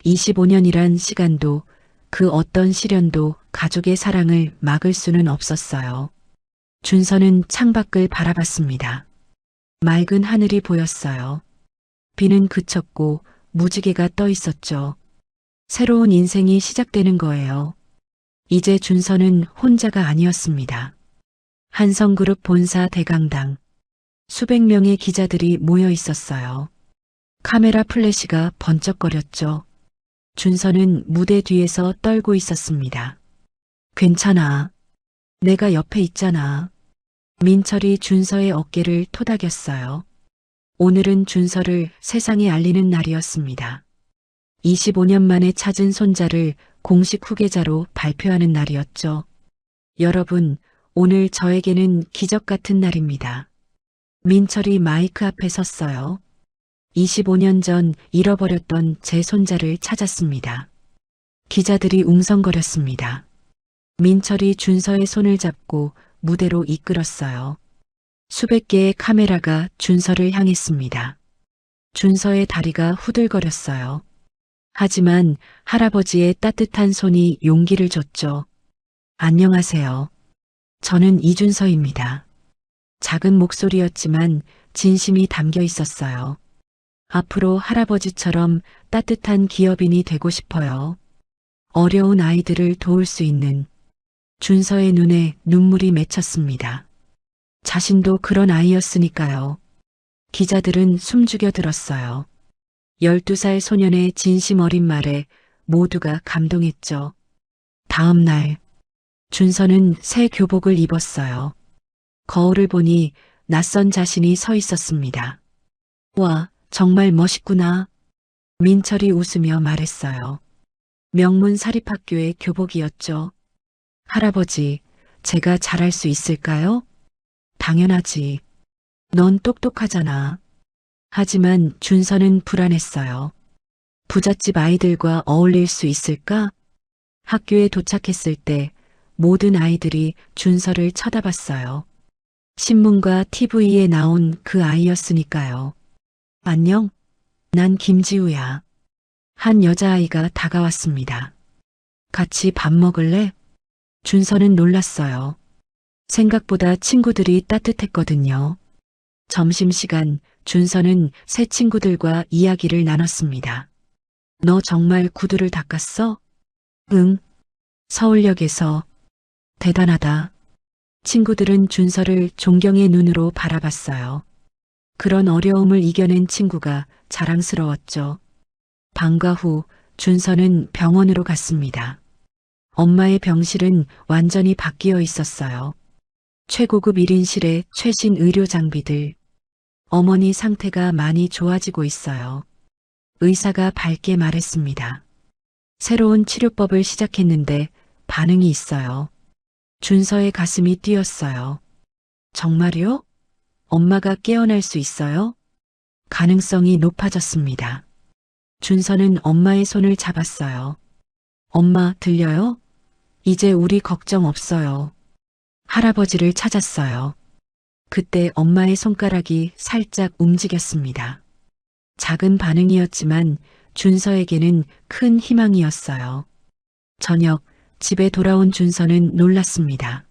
25년이란 시간도 그 어떤 시련도 가족의 사랑을 막을 수는 없었어요. 준서는 창밖을 바라봤습니다. 맑은 하늘이 보였어요. 비는 그쳤고 무지개가 떠 있었죠. 새로운 인생이 시작되는 거예요. 이제 준서는 혼자가 아니었습니다. 한성그룹 본사 대강당. 수백 명의 기자들이 모여 있었어요. 카메라 플래시가 번쩍거렸죠. 준서는 무대 뒤에서 떨고 있었습니다. 괜찮아. 내가 옆에 있잖아. 민철이 준서의 어깨를 토닥였어요. 오늘은 준서를 세상에 알리는 날이었습니다. 25년 만에 찾은 손자를 공식 후계자로 발표하는 날이었죠. 여러분, 오늘 저에게는 기적 같은 날입니다. 민철이 마이크 앞에 섰어요. 25년 전 잃어버렸던 제 손자를 찾았습니다. 기자들이 웅성거렸습니다. 민철이 준서의 손을 잡고 무대로 이끌었어요. 수백 개의 카메라가 준서를 향했습니다. 준서의 다리가 후들거렸어요. 하지만 할아버지의 따뜻한 손이 용기를 줬죠. 안녕하세요. 저는 이준서입니다. 작은 목소리였지만 진심이 담겨 있었어요. 앞으로 할아버지처럼 따뜻한 기업인이 되고 싶어요. 어려운 아이들을 도울 수 있는. 준서의 눈에 눈물이 맺혔습니다. 자신도 그런 아이였으니까요. 기자들은 숨죽여 들었어요. 12살 소년의 진심 어린 말에 모두가 감동했죠. 다음 날, 준서는 새 교복을 입었어요. 거울을 보니 낯선 자신이 서 있었습니다. 와, 정말 멋있구나. 민철이 웃으며 말했어요. 명문 사립학교의 교복이었죠. 할아버지, 제가 잘할 수 있을까요? 당연하지. 넌 똑똑하잖아. 하지만 준서는 불안했어요. 부잣집 아이들과 어울릴 수 있을까? 학교에 도착했을 때 모든 아이들이 준서를 쳐다봤어요. 신문과 TV에 나온 그 아이였으니까요. 안녕? 난 김지우야. 한 여자아이가 다가왔습니다. 같이 밥 먹을래? 준서는 놀랐어요. 생각보다 친구들이 따뜻했거든요. 점심시간 준서는 새 친구들과 이야기를 나눴습니다. 너 정말 구두를 닦았어? 응. 서울역에서. 대단하다. 친구들은 준서를 존경의 눈으로 바라봤어요. 그런 어려움을 이겨낸 친구가 자랑스러웠죠. 방과 후 준서는 병원으로 갔습니다. 엄마의 병실은 완전히 바뀌어 있었어요. 최고급 1인실에 최신 의료 장비들. 어머니 상태가 많이 좋아지고 있어요. 의사가 밝게 말했습니다. 새로운 치료법을 시작했는데 반응이 있어요. 준서의 가슴이 뛰었어요. 정말요? 엄마가 깨어날 수 있어요? 가능성이 높아졌습니다. 준서는 엄마의 손을 잡았어요. 엄마, 들려요? 이제 우리 걱정 없어요. 할아버지를 찾았어요. 그때 엄마의 손가락이 살짝 움직였습니다. 작은 반응이었지만 준서에게는 큰 희망이었어요. 저녁, 집에 돌아온 준서는 놀랐습니다.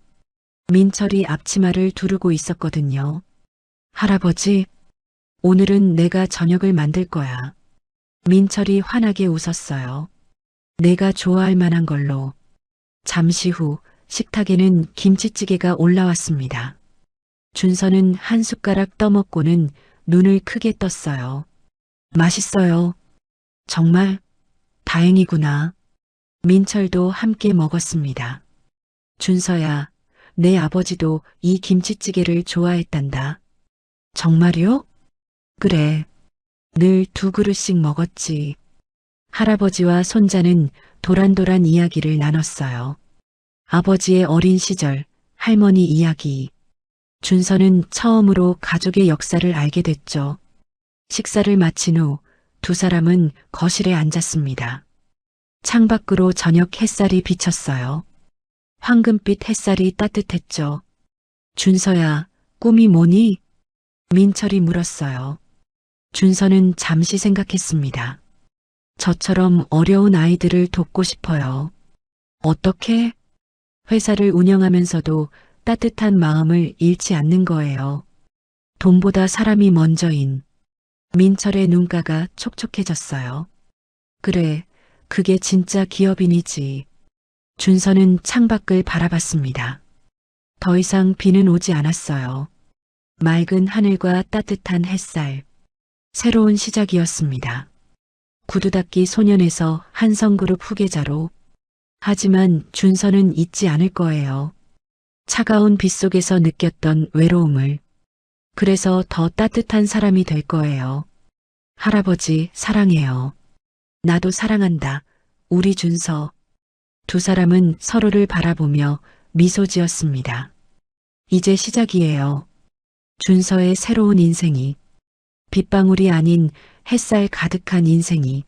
민철이 앞치마를 두르고 있었거든요. 할아버지, 오늘은 내가 저녁을 만들 거야. 민철이 환하게 웃었어요. 내가 좋아할 만한 걸로. 잠시 후 식탁에는 김치찌개가 올라왔습니다. 준서는 한 숟가락 떠먹고는 눈을 크게 떴어요. 맛있어요. 정말? 다행이구나. 민철도 함께 먹었습니다. 준서야, 내 아버지도 이 김치찌개를 좋아했단다. 정말요? 그래. 늘 2그릇씩 먹었지. 할아버지와 손자는 도란도란 이야기를 나눴어요. 아버지의 어린 시절, 할머니 이야기. 준서는 처음으로 가족의 역사를 알게 됐죠. 식사를 마친 후 두 사람은 거실에 앉았습니다. 창밖으로 저녁 햇살이 비쳤어요. 황금빛 햇살이 따뜻했죠. 준서야, 꿈이 뭐니? 민철이 물었어요. 준서는 잠시 생각했습니다. 저처럼 어려운 아이들을 돕고 싶어요. 어떻게? 회사를 운영하면서도 따뜻한 마음을 잃지 않는 거예요. 돈보다 사람이 먼저인. 민철의 눈가가 촉촉해졌어요. 그래, 그게 진짜 기업인이지. 준서는 창밖을 바라봤습니다. 더 이상 비는 오지 않았어요. 맑은 하늘과 따뜻한 햇살. 새로운 시작이었습니다. 구두닦기 소년에서 한성그룹 후계자로. 하지만 준서는 잊지 않을 거예요. 차가운 빛 속에서 느꼈던 외로움을. 그래서 더 따뜻한 사람이 될 거예요. 할아버지, 사랑해요. 나도 사랑한다. 우리 준서. 두 사람은 서로를 바라보며 미소 지었습니다. 이제 시작이에요. 준서의 새로운 인생이. 빗방울이 아닌 햇살 가득한 인생이.